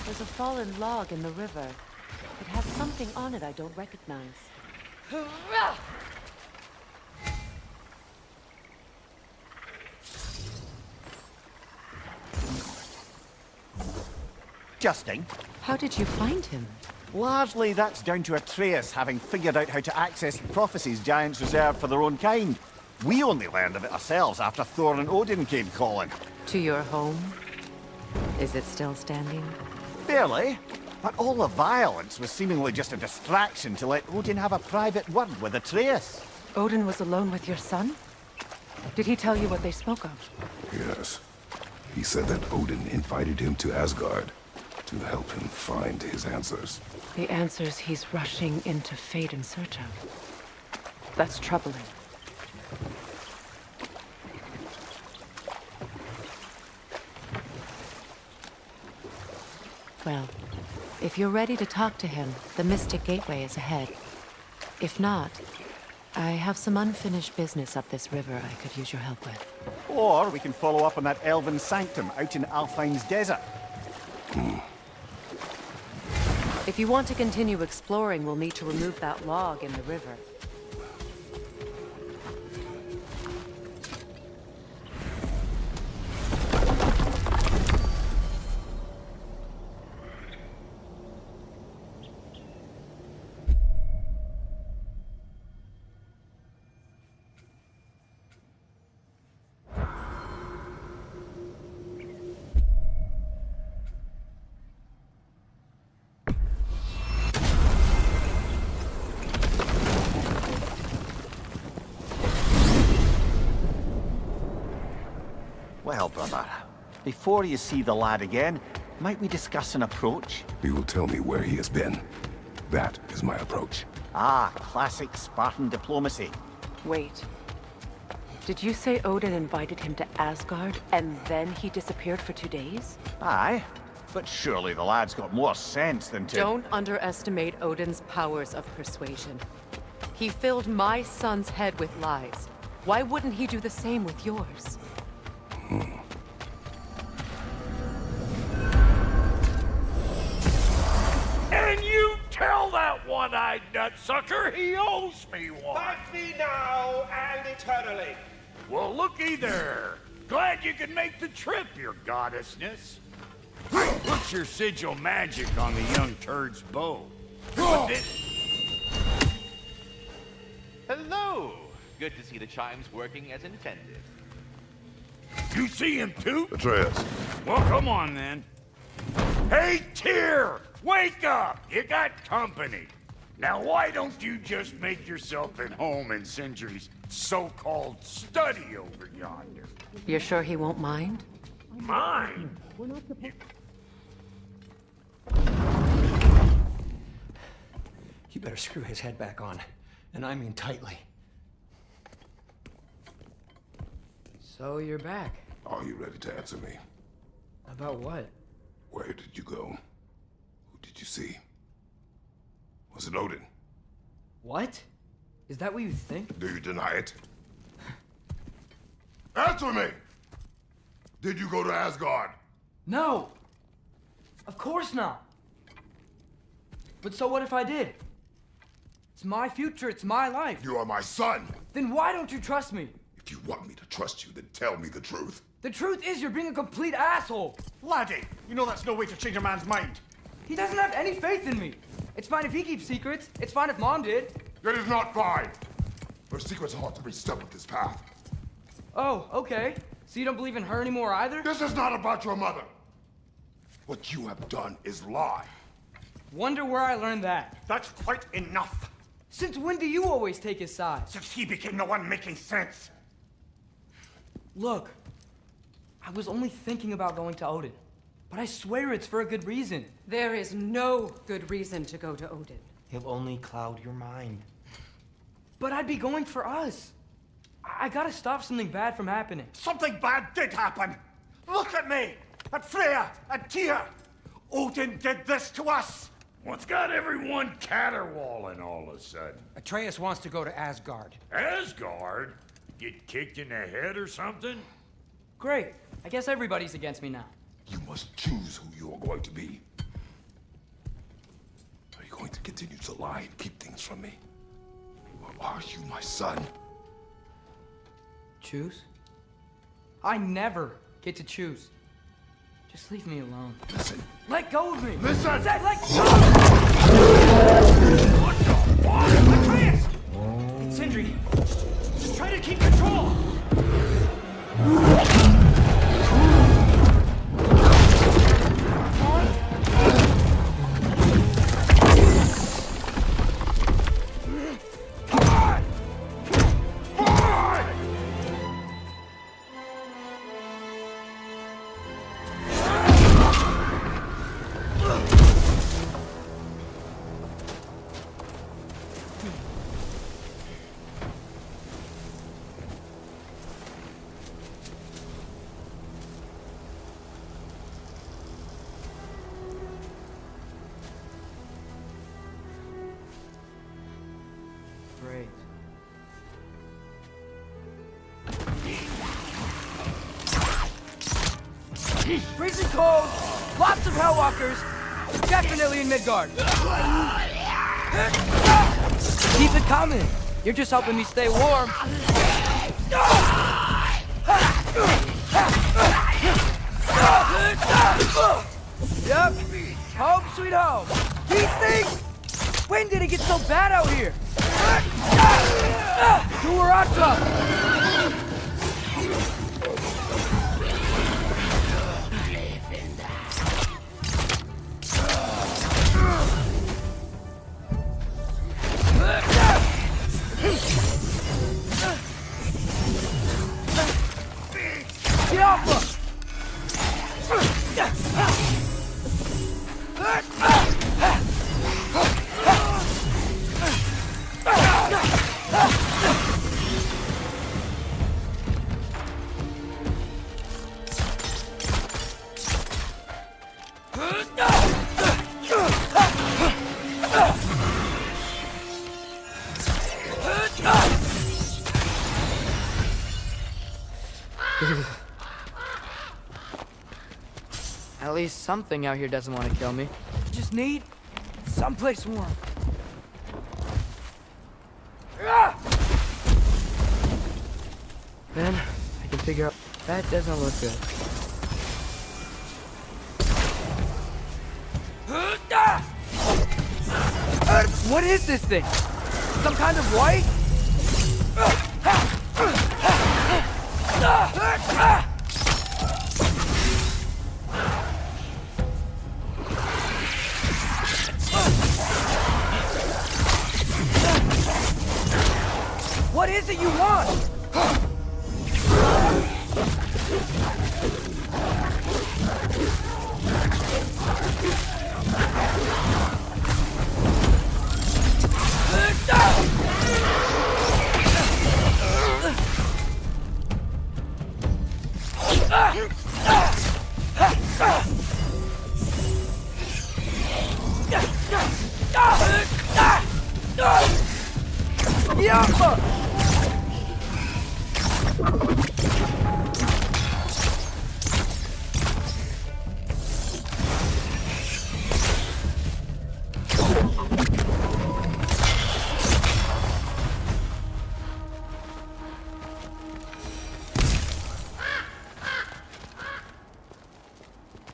There's a fallen log in the river. It has something on it I don't recognize. Justing. How did you find him? Largely that's down to Atreus having figured out how to access the prophecies giants reserved for their own kind. We only learned of it ourselves after Thor and Odin came calling. To your home? Is it still standing? Barely. But all the violence was seemingly just a distraction to let Odin have a private word with Atreus. Odin was alone with your son? Did he tell you what they spoke of? Yes. He said that Odin invited him to Asgard to help him find his answers. The answers he's rushing into fate in search of. That's troubling. Well, if you're ready to talk to him, the Mystic Gateway is ahead. If not, I have some unfinished business up this river I could use your help with. Or we can follow up on that elven sanctum out in Alfheim's desert. If you want to continue exploring, we'll need to remove that log in the river. Well, brother, before you see the lad again, might we discuss an approach? He will tell me where he has been. That is my approach. Ah, classic Spartan diplomacy. Wait. Did you say Odin invited him to Asgard, and then he disappeared for 2 days? Aye, but surely the lad's got more sense than to... Don't underestimate Odin's powers of persuasion. He filled my son's head with lies. Why wouldn't he do the same with yours? And you tell that one-eyed nutsucker he owes me one. Fight me now and eternally. Well, looky there. Glad you could make the trip, your goddessness. I put your sigil magic on the young turd's bow. But Hello! Good to see the chimes working as intended. you see him too? Atreus, Well, come on then. Hey, Tyr! Wake up! You got company. Now, why don't you just make yourself at home in Sindri's so-called study over yonder? You're sure he won't mind? Mine? You better screw his head back on. And I mean tightly. So you're back. are you ready to answer me? About what? Where did you go? Who did you see? Was it Odin? What? Is that what you think? Do you deny it? Answer me! Did you go to Asgard? No! Of course not! But so what if I did? It's my future, it's my life. You are my son! Then why don't you trust me? If you want me to trust you, then tell me the truth. The truth is you're being a complete asshole! Laddie, you know that's no way to change a man's mind. He doesn't have any faith in me. It's fine if he keeps secrets. It's fine if Mom did. It is not fine! Her secrets are hard to reach step with this path. Oh, okay. So you don't believe in her anymore either? This is not about your mother! What you have done is lie. Wonder where I learned that. That's quite enough. Since when do you always take his side? Since he became the one making sense. Look, I was only thinking about going to Odin. But I swear it's for a good reason. There is no good reason to go to Odin. He'll only cloud your mind. But I'd be going for us. I gotta stop something bad from happening. Something bad did happen. Look at me, at Freya, at Tyr. Odin did this to us. What's got everyone caterwauling all of a sudden? Atreus wants to go to Asgard. Asgard? Get kicked in the head or something? Great. I guess everybody's against me now. You must choose who you are going to be. Are you going to continue to lie and keep things from me? Or are you my son? Choose? I never get to choose. Just leave me alone. Listen. Let go of me! Listen! Say, let go! What the fuck? Atreus! It's Sindri. Just try to keep control! Great. Freezing cold, lots of Hellwalkers, definitely in Midgard. Keep it coming. You're just helping me stay warm. Yep, home sweet home. These things! When did it get so bad out here? To her on top! Get At least something out here doesn't want to kill me. Just need someplace warm. Then I can figure out that doesn't look good. What is this thing? Some kind of white? What is it you want?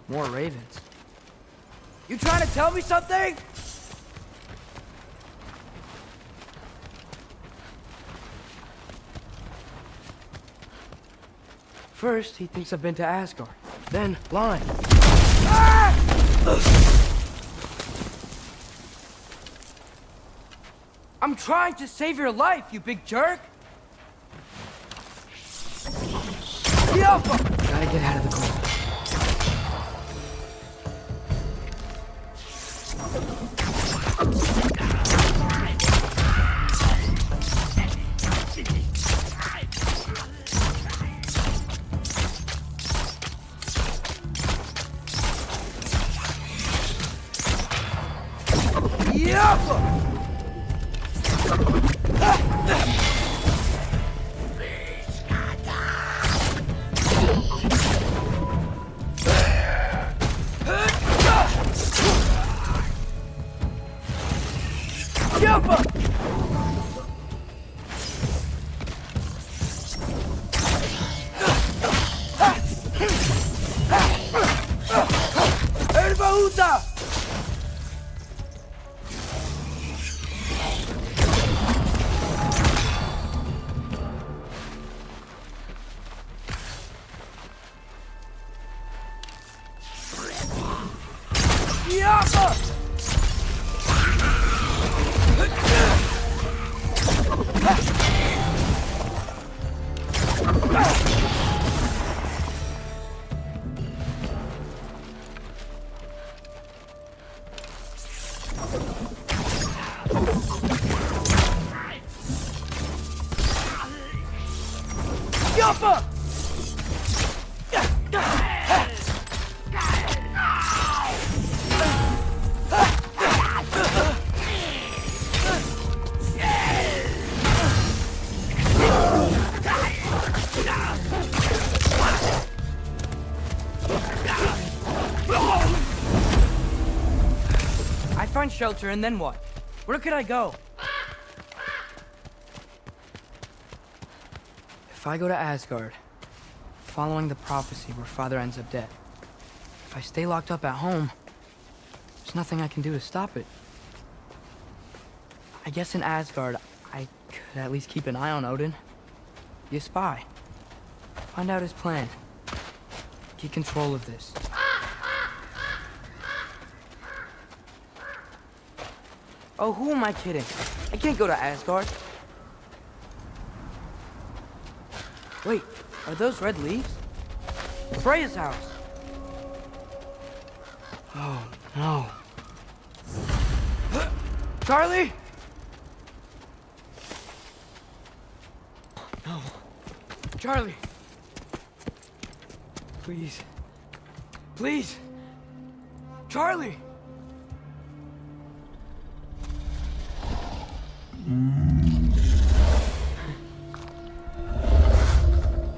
More ravens. You trying to tell me something? First, he thinks I've been to Asgard. Then, lying. Ah! I'm trying to save your life, you big jerk! Gotta get out of the cold. Find shelter, and then what? Where could I go? If I go to Asgard, following the prophecy where Father ends up dead, if I stay locked up at home, there's nothing I can do to stop it. I guess in Asgard, I could at least keep an eye on Odin. Be a spy. Find out his plan. Get control of this. Oh, who am I kidding? I can't go to Asgard. Wait, are those red leaves? Freya's house. Oh, no. Charlie? No. Charlie. Please. Please. Charlie.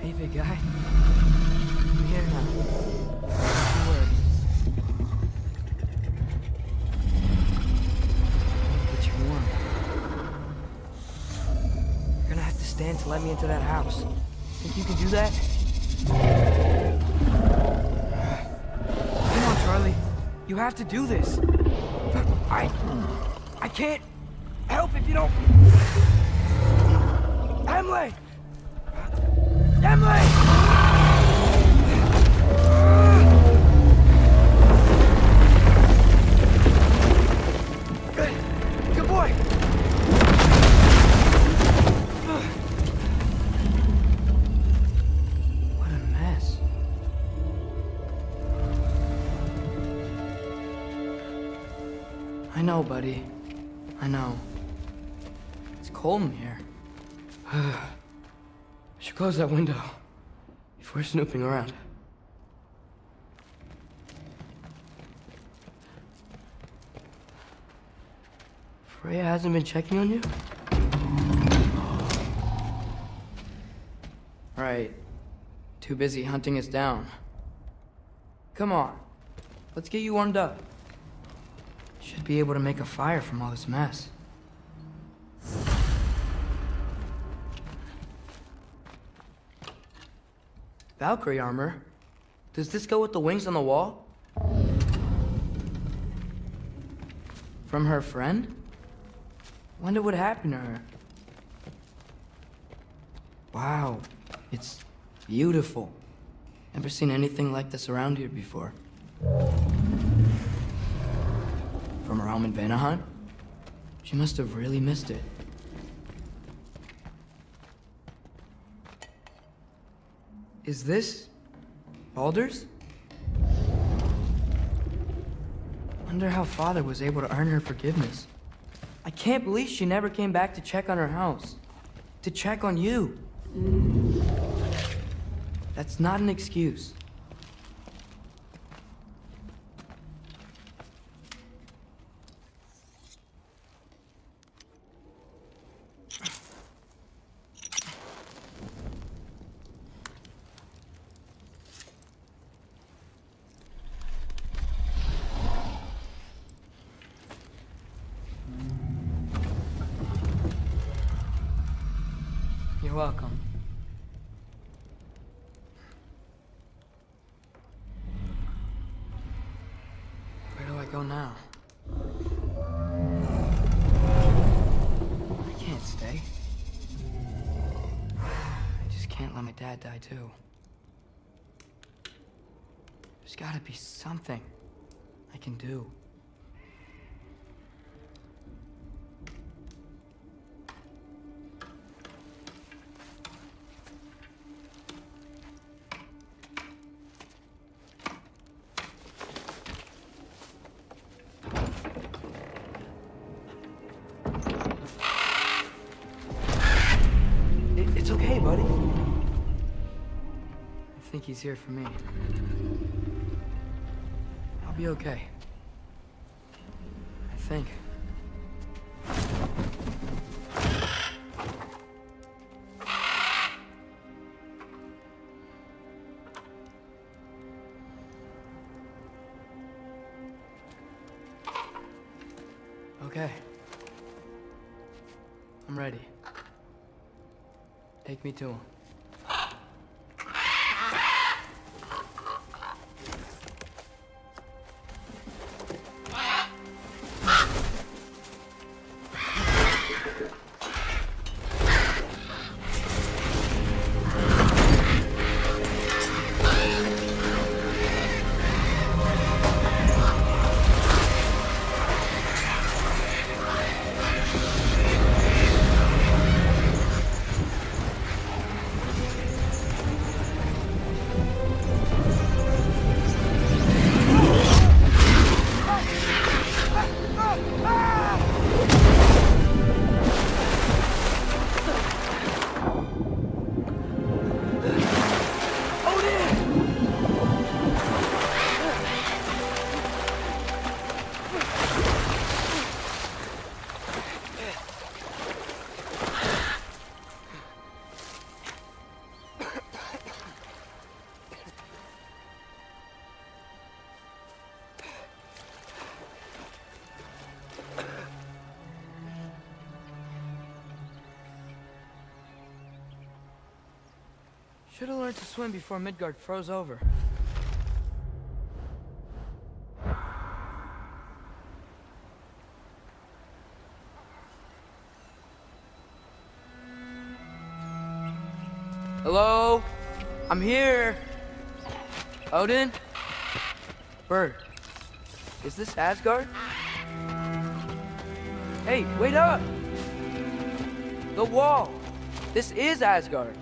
Hey, big guy. I'm here now. Don't worry. Get you warm. You're gonna have to stand to let me into that house. Think you can do that? Come on, Charlie. You have to do this. I can't help if you don't. Emily! Emily! Good boy! What a mess. I know, buddy. I know. It's cold in here. I should close that window before snooping around. Freya hasn't been checking on you? Right. Too busy hunting us down. Come on. Let's get you warmed up. Should be able to make a fire from all this mess. Valkyrie armor? Does this go with the wings on the wall? From her friend? Wonder what happened to her. Wow, it's beautiful. Never seen anything like this around here before. From her home in Vanaheim? She must have really missed it. Is this Baldur's? Wonder how Father was able to earn her forgiveness. I can't believe she never came back to check on her house. To check on you. That's not an excuse. You're welcome. Where do I go now? I can't stay. I just can't let my dad die too. There's gotta be something I can do. It's okay, buddy. I think he's here for me. I'll be okay. I think. Okay. I'm ready. Take me to him. Should have learned to swim before Midgard froze over. Hello? I'm here. Odin? Bird. Is this Asgard? Hey, wait up! The wall! This is Asgard!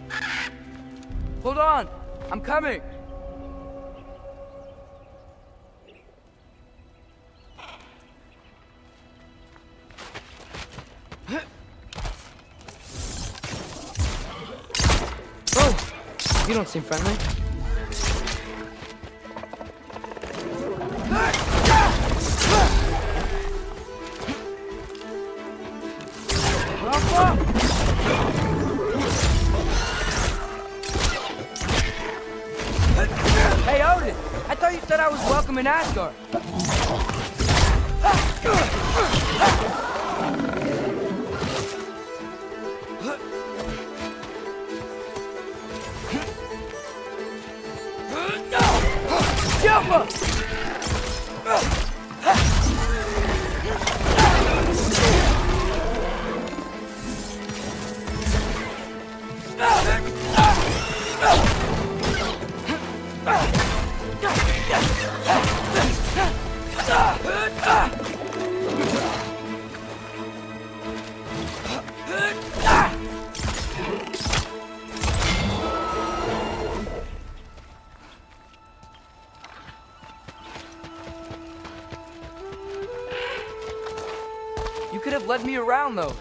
Hold on! I'm coming! Oh! You don't seem friendly. Hey, Odin! I thought you said I was welcome in Asgard. Jump up! You could have led me around, though.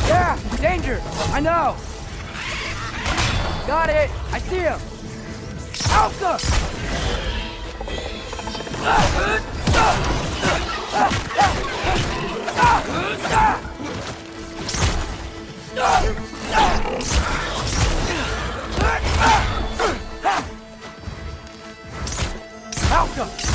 Yeah! Danger! I know! Got it! I see him! Alka! Alka!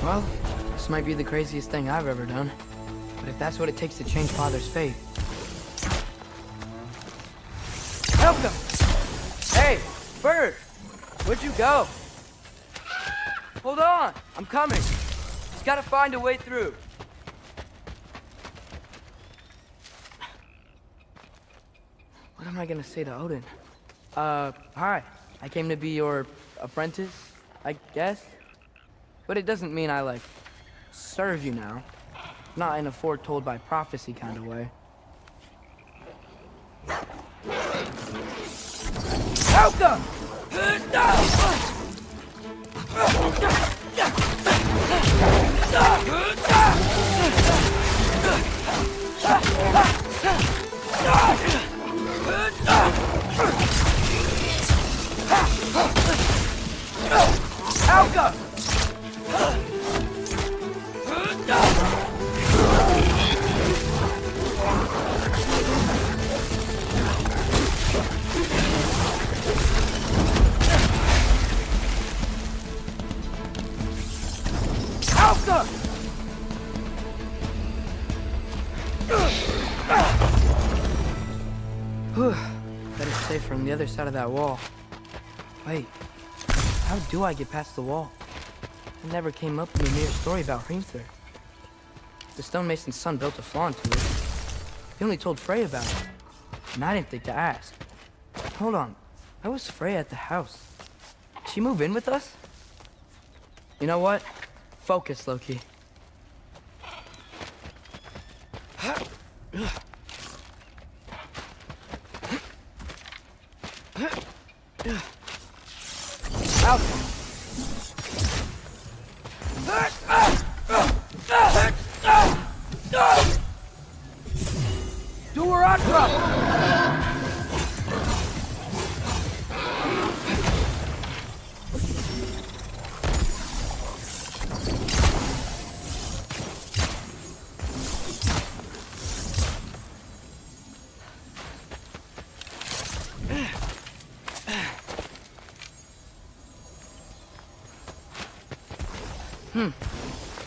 Well, this might be the craziest thing I've ever done. But if that's what it takes to change Father's fate... Help him! Hey, Bird! Where'd you go? Hold on! I'm coming! Just gotta find a way through. What am I gonna say to Odin? Hi. I came to be your apprentice, I guess? But it doesn't mean I, like, serve you now. Not in a foretold by prophecy kind of way. Helka! Helka! Better stay from the other side of that wall. Wait, how do I get past the wall? It never came up in the mere story about Hrimthur. The stonemason's son built a flaw to it. He only told Frey about it, and I didn't think to ask. Hold on, I was Frey at the house. she move in with us? You know what? Focus, Loki. Out. Do her on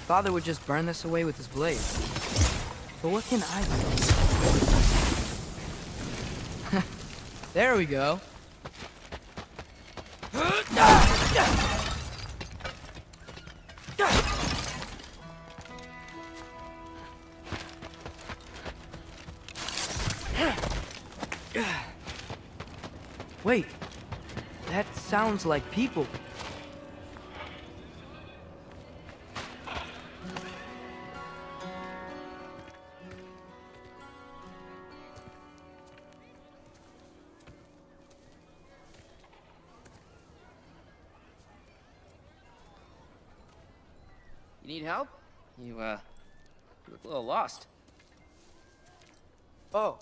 Father would just burn this away with his blade. But what can I do? There we go. Wait, that sounds like people. Need help? You look a little lost. Oh,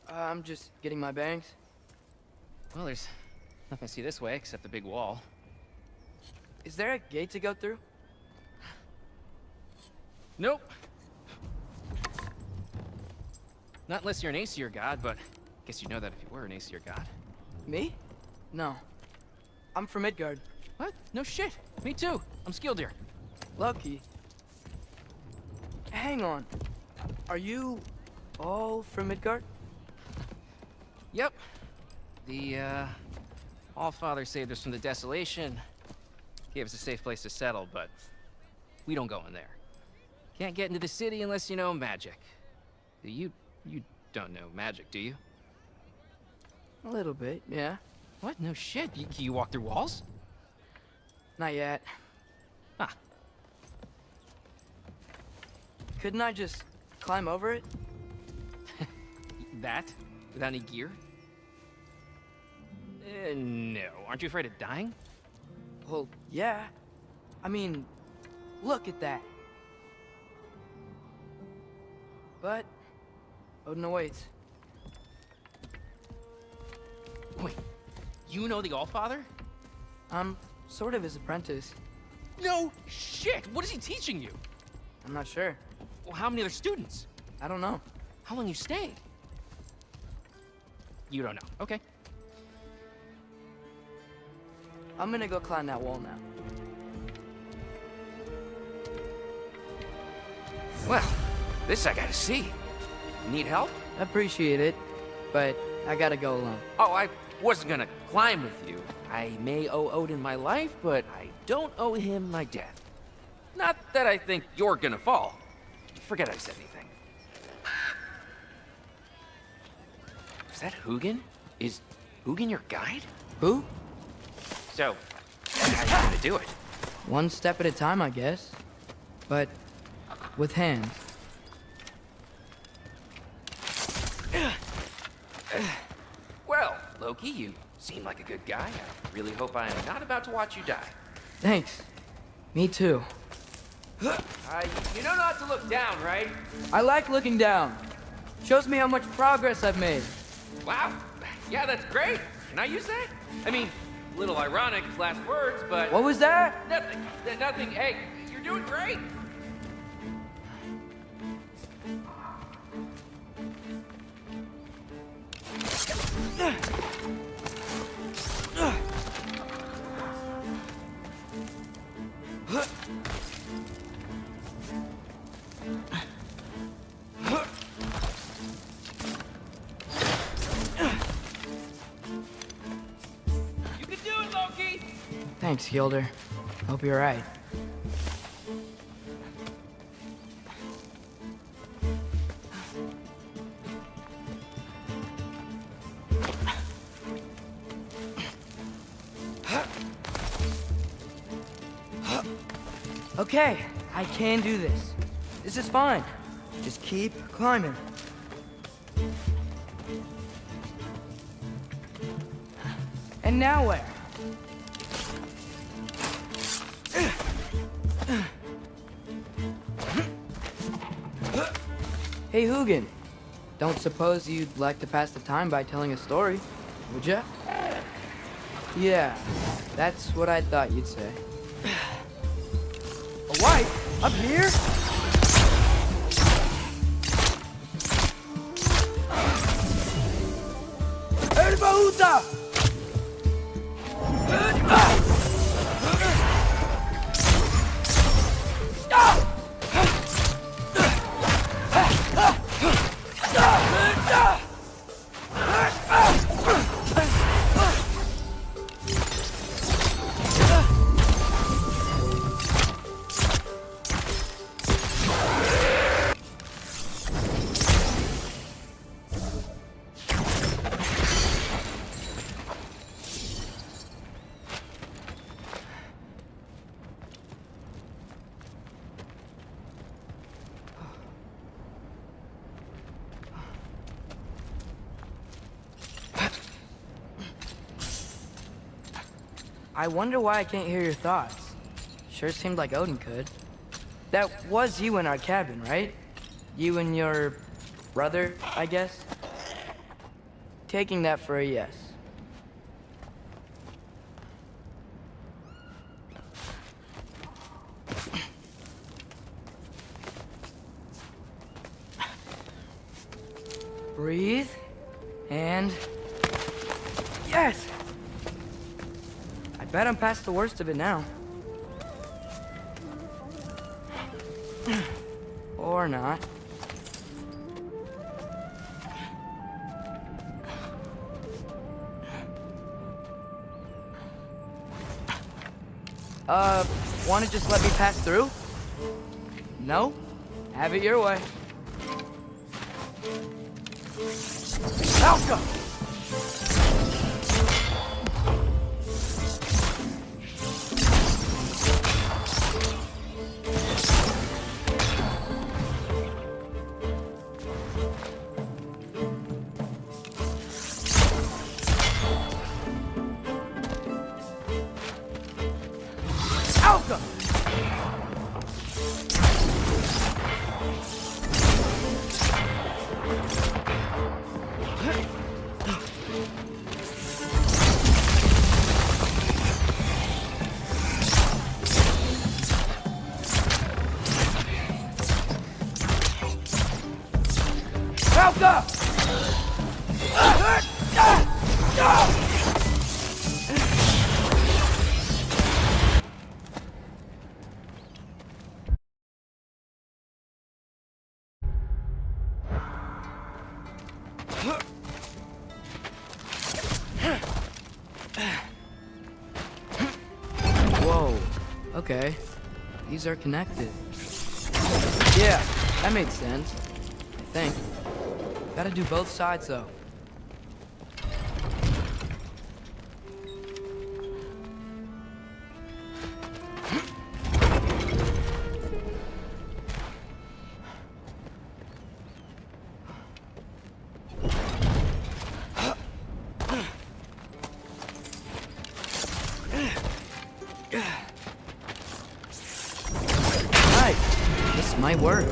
I'm just getting my bangs. Well, there's nothing to see this way except the big wall. Is there a gate to go through? Nope. Not unless you're an Aesir god, but I guess you'd know that if you were an Aesir god. Me? No. I'm from Midgard. What? No shit. Me too. I'm skilled here. Lucky. Hang on. Are you all from Midgard? Yep. The, Allfather saved us from the desolation. Gave us a safe place to settle, but we don't go in there. Can't get into the city unless you know magic. You don't know magic, do you? A little bit, yeah. What? No shit. Can you walk through walls? Not yet. Ah. Couldn't I just climb over it? That? Without any gear? No. Aren't you afraid of dying? Well, yeah. I mean, look at that. But Odin awaits. Wait, you know the Allfather? I'm sort of his apprentice. No shit! What is he teaching you? I'm not sure. Well, how many other students? I don't know. How long you stay? You don't know. Okay. I'm gonna go climb that wall now. Well, this I gotta see. Need help? Appreciate it, but I gotta go alone. Oh, I wasn't gonna climb with you. I may owe Odin my life, but I don't owe him my death. Not that I think you're gonna fall. Forget I said anything. Is that Hugin? Is Hugin your guide? Who? So, how are you gonna do it? One step at a time, I guess. But with hands. Well, Loki, you seem like a good guy. I really hope I am not about to watch you die. Thanks. Me too. You know not to look down, right? I like looking down. Shows me how much progress I've made. Wow. Yeah, that's great. Can I use that? I mean, a little ironic, his last words, but... What was that? Nothing. Nothing. Hey, you're doing great. You can do it, Loki! Thanks, Gilder. Hope you're right. Okay, I can do this. This is fine. Just keep climbing. And now where? Hey, Hugin. Don't suppose you'd like to pass the time by telling a story, would ya? Yeah, that's what I thought you'd say. A wife? Up here? Herbahuta! I wonder why I can't hear your thoughts. Sure seemed like Odin could. That was you in our cabin, right? You and your brother, I guess? Taking that for a yes. Breathe. And... yes! I bet I'm past the worst of it now. Or not. Wanna just let me pass through? No? Have it your way. Alka! Whoa, okay. These are connected. Yeah, that makes sense. I think. Gotta do both sides, though. Nice. This might work.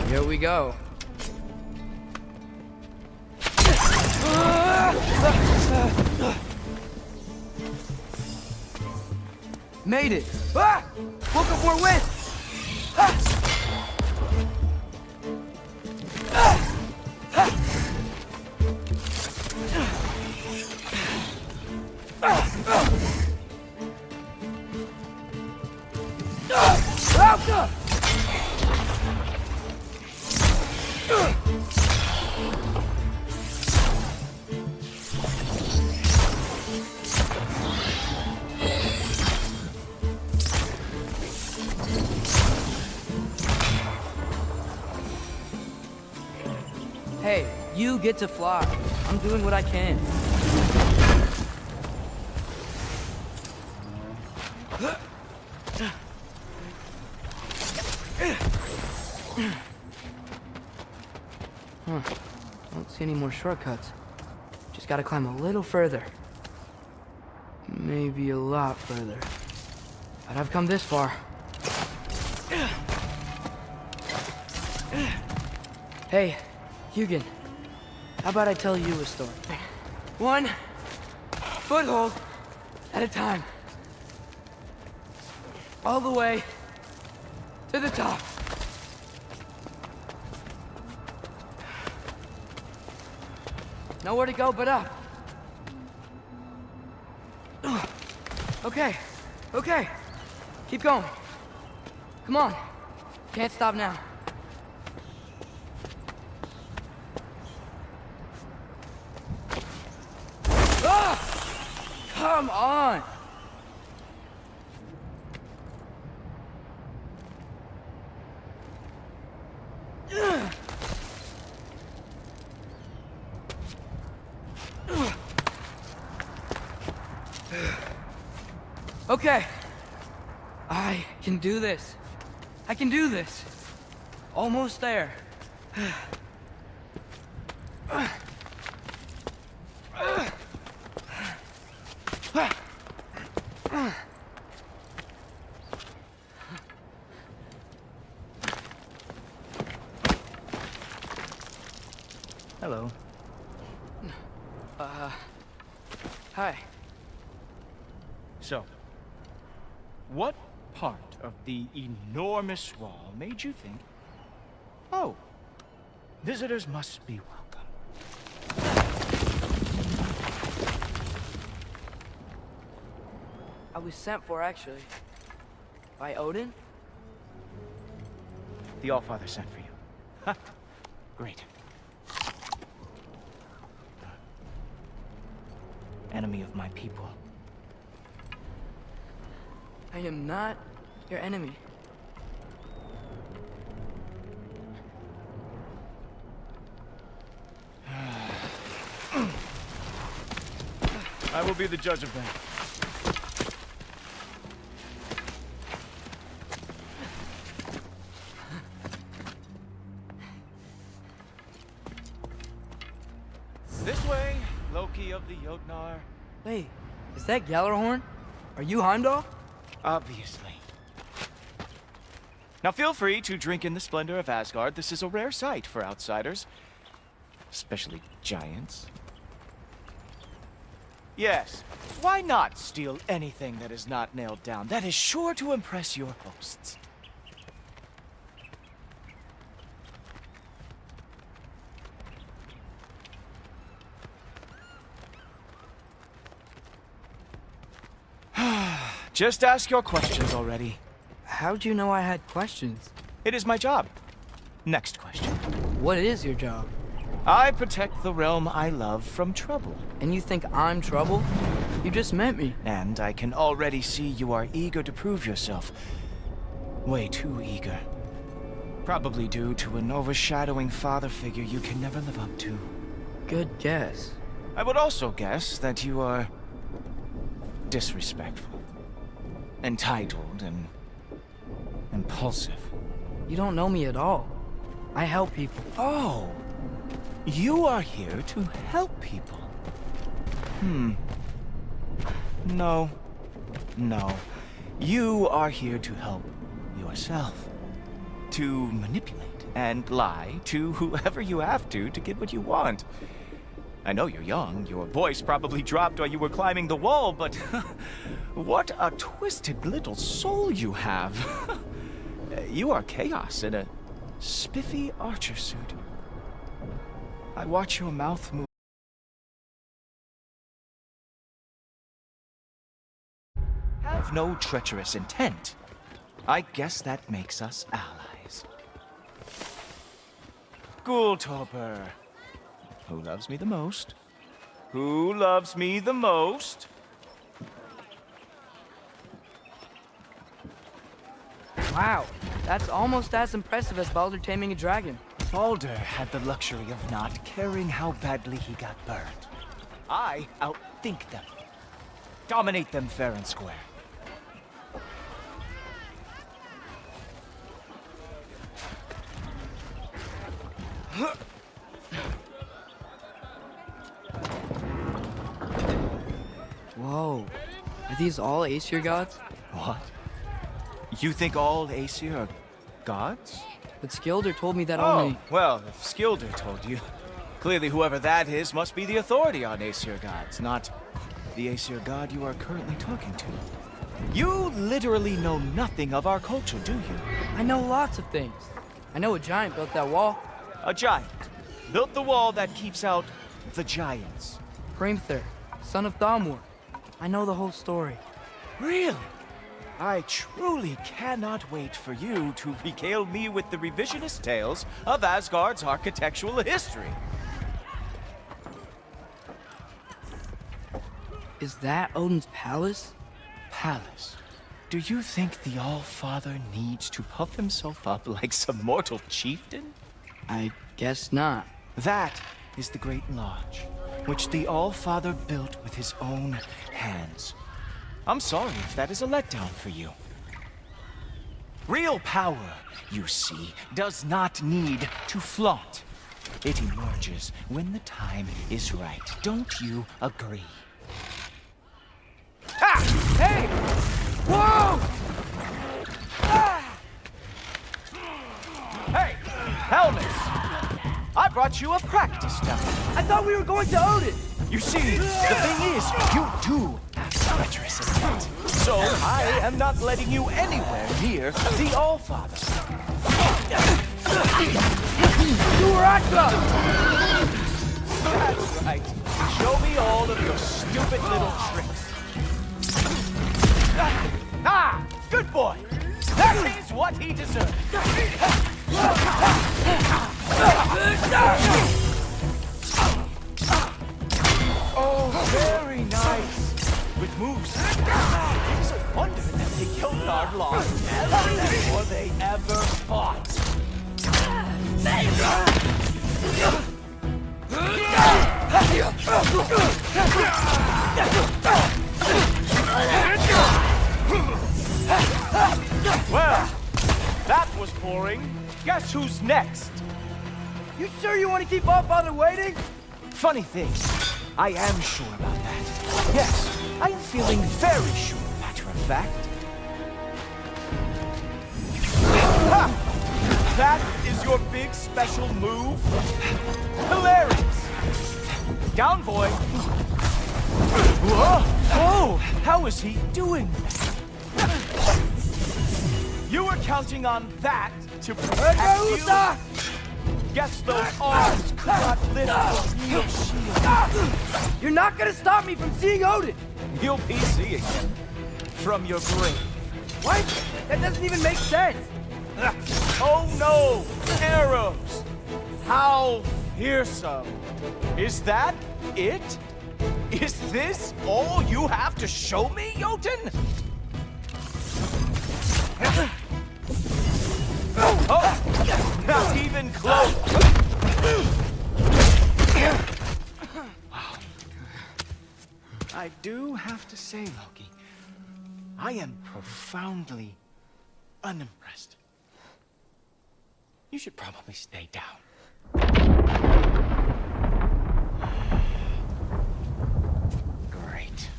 Here we go. Made it! Ah! Woke up more wind! Hey, you get to fly. I'm doing what I can. Huh. Don't see any more shortcuts. Just gotta climb a little further. Maybe a lot further. But I've come this far. Hey, Hugin. How about I tell you a story? One foothold at a time. All the way to the top. Nowhere to go but up. Okay, okay. Keep going. Come on. Can't stop now. Ah! Come on! Okay. I can do this. I can do this. Almost there. Hello. Hi. So, what part of the enormous wall made you think, oh, visitors must be welcome? I was sent for, actually. By Odin? The Allfather sent for you. Ha! Great. Enemy of my people. I am not your enemy. I will be the judge of that. This way, Loki of the Jotnar. Wait, is that Gjallarhorn? Are you Heimdall? Obviously. Now feel free to drink in the splendor of Asgard. This is a rare sight for outsiders. Especially giants. Yes, why not steal anything that is not nailed down? That is sure to impress your hosts. Just ask your questions already. How'd you know I had questions? It is my job. Next question. What is your job? I protect the realm I love from trouble. And you think I'm trouble? You just met me. And I can already see you are eager to prove yourself. Way too eager. Probably due to an overshadowing father figure you can never live up to. Good guess. I would also guess that you are disrespectful, entitled, and impulsive. You don't know me at all. I help people. Oh, you are here to help people. No. No. You are here to help yourself. To manipulate and lie to whoever you have to get what you want. I know you're young. Your voice probably dropped while you were climbing the wall, but what a twisted little soul you have. You are chaos in a spiffy archer suit. I watch your mouth move. Have no treacherous intent. I guess that makes us allies. Ghoultoper. Who loves me the most? Who loves me the most? Wow, that's almost as impressive as Baldur taming a dragon. Balder had the luxury of not caring how badly he got burned. I outthink them. Dominate them fair and square. Whoa. Are these all Aesir gods? What? You think all Aesir are gods? But Skilder told me that Oh, only... well, if Skilder told you, clearly whoever that is must be the authority on Aesir gods, not the Aesir god you are currently talking to. You literally know nothing of our culture, do you? I know lots of things. I know a giant built that wall. A giant built the wall that keeps out the giants. Hrimthur, son of Thamur. I know the whole story. Really? I truly cannot wait for you to regale me with the revisionist tales of Asgard's architectural history. Is that Odin's palace? Palace? Do you think the All-Father needs to puff himself up like some mortal chieftain? I guess not. That is the Great Lodge, which the All-Father built with his own hands. I'm sorry if that is a letdown for you. Real power, you see, does not need to flaunt. It emerges when the time is right. Don't you agree? Ha! Hey! Whoa! Ah! Hey, helmets! I brought you a practice now. I thought we were going to Odin! You see, the thing is, you do have treacherous intent. So I am not letting you anywhere near the All-Father. You were Aqua! That's right. Show me all of your stupid little tricks. Ah! Good boy! That is what he deserves! Oh, very nice! With moves. It's a wonder that the Gildard lost ever before they ever fought. Well, that was boring. Guess who's next? You sure you want to keep All-Father waiting? Funny thing, I am sure about that. Yes, I am feeling very sure, matter of fact. Ha! That is your big special move? Hilarious! Down, boy! Whoa! Whoa! How is he doing that? You were counting on that to protect you? Guess those arms could not lift a real shield. You're not gonna stop me from seeing Odin! You'll be seeing him from your grave. What? That doesn't even make sense! Oh no! Arrows! How fearsome! Is that it? Is this all you have to show me, Jotun? Oh! Not even close! Wow. I do have to say, Loki, I am profoundly unimpressed. You should probably stay down. Great.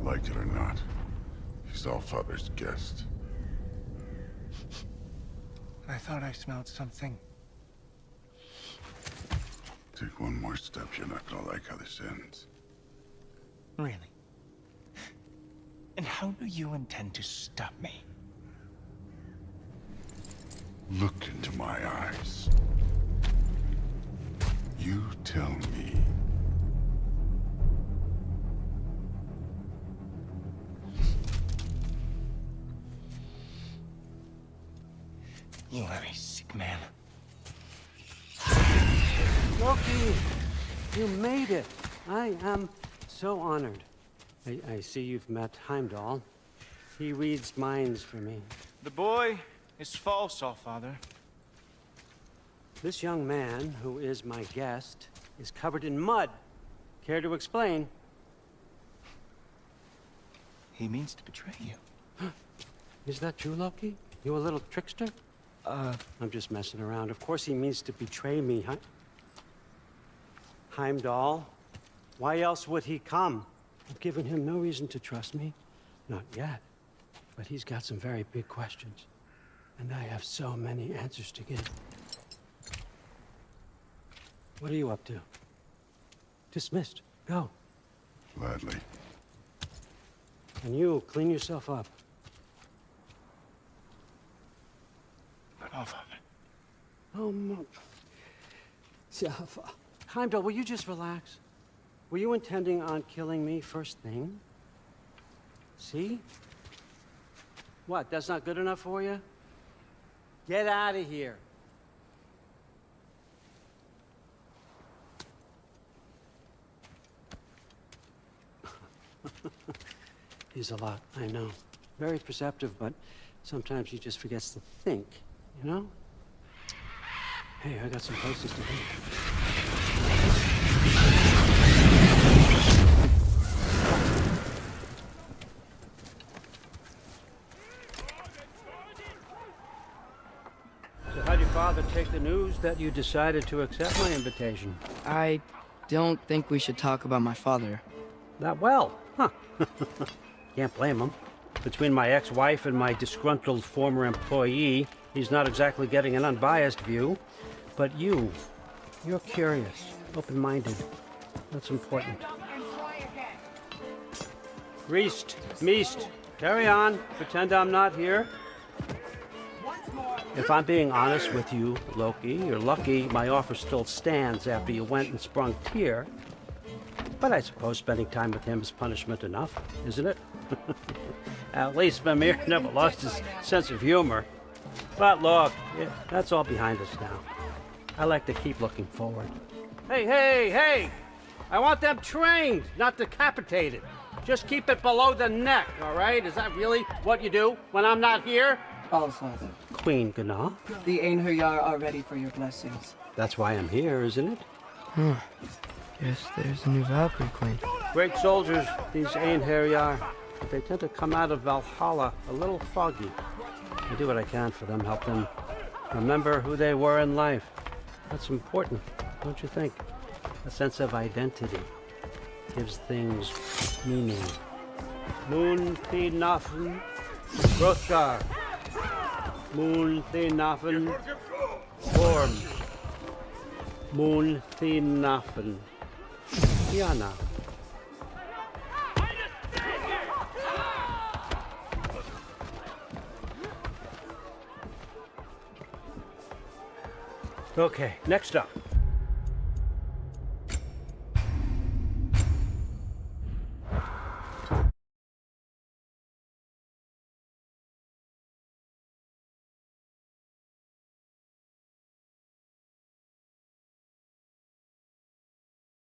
Like it or not, he's All-Father's guest. I thought I smelled something. Take one more step, you're not gonna like how this ends. Really? And how do you intend to stop me? Look into my eyes. You tell me. You are a sick man. Loki, you made it. I am so honored. I see you've met Heimdall. He reads minds for me. The boy is false, Allfather. This young man, who is my guest, is covered in mud. Care to explain? He means to betray you. Is that true, Loki? You a little trickster? I'm just messing around. Of course he means to betray me, huh? Heimdall? Why else would he come? I've given him no reason to trust me. Not yet. But he's got some very big questions. And I have so many answers to give. What are you up to? Dismissed. Go. Gladly. And you, clean yourself up. But Allfather. Heimdall, will you just relax? Were you intending on killing me first thing? See? What, that's not good enough for you? Get out of here. He's a lot, I know. Very perceptive, but sometimes he just forgets to think, you know? Hey, I got some places to be. So how'd your father take the news that you decided to accept my invitation? I don't think we should talk about my father. That well, huh? Can't blame him. Between my ex-wife and my disgruntled former employee, he's not exactly getting an unbiased view. But you're curious, open-minded. That's important. Reist, Meest, carry on. Pretend I'm not here. If I'm being honest with you, Loki, you're lucky my offer still stands after you went and sprung Tyr. But I suppose spending time with him is punishment enough, isn't it? At least Mimir never lost his sense of humor. But look, that's all behind us now. I like to keep looking forward. Hey! I want them trained, not decapitated. Just keep it below the neck, all right? Is that really what you do when I'm not here? Allfather. Queen Gná. The Einherjar are ready for your blessings. That's why I'm here, isn't it? Guess there's a new Valkyrie Queen. Great soldiers, these Einherjar. But they tend to come out of Valhalla a little foggy. I do what I can for them, help them remember who they were in life. That's important, don't you think? A sense of identity gives things meaning. Moon Thinafen, Hrothgar. Moon Thinafen, Orm. Moon Thinafen, Yana. Okay, next up.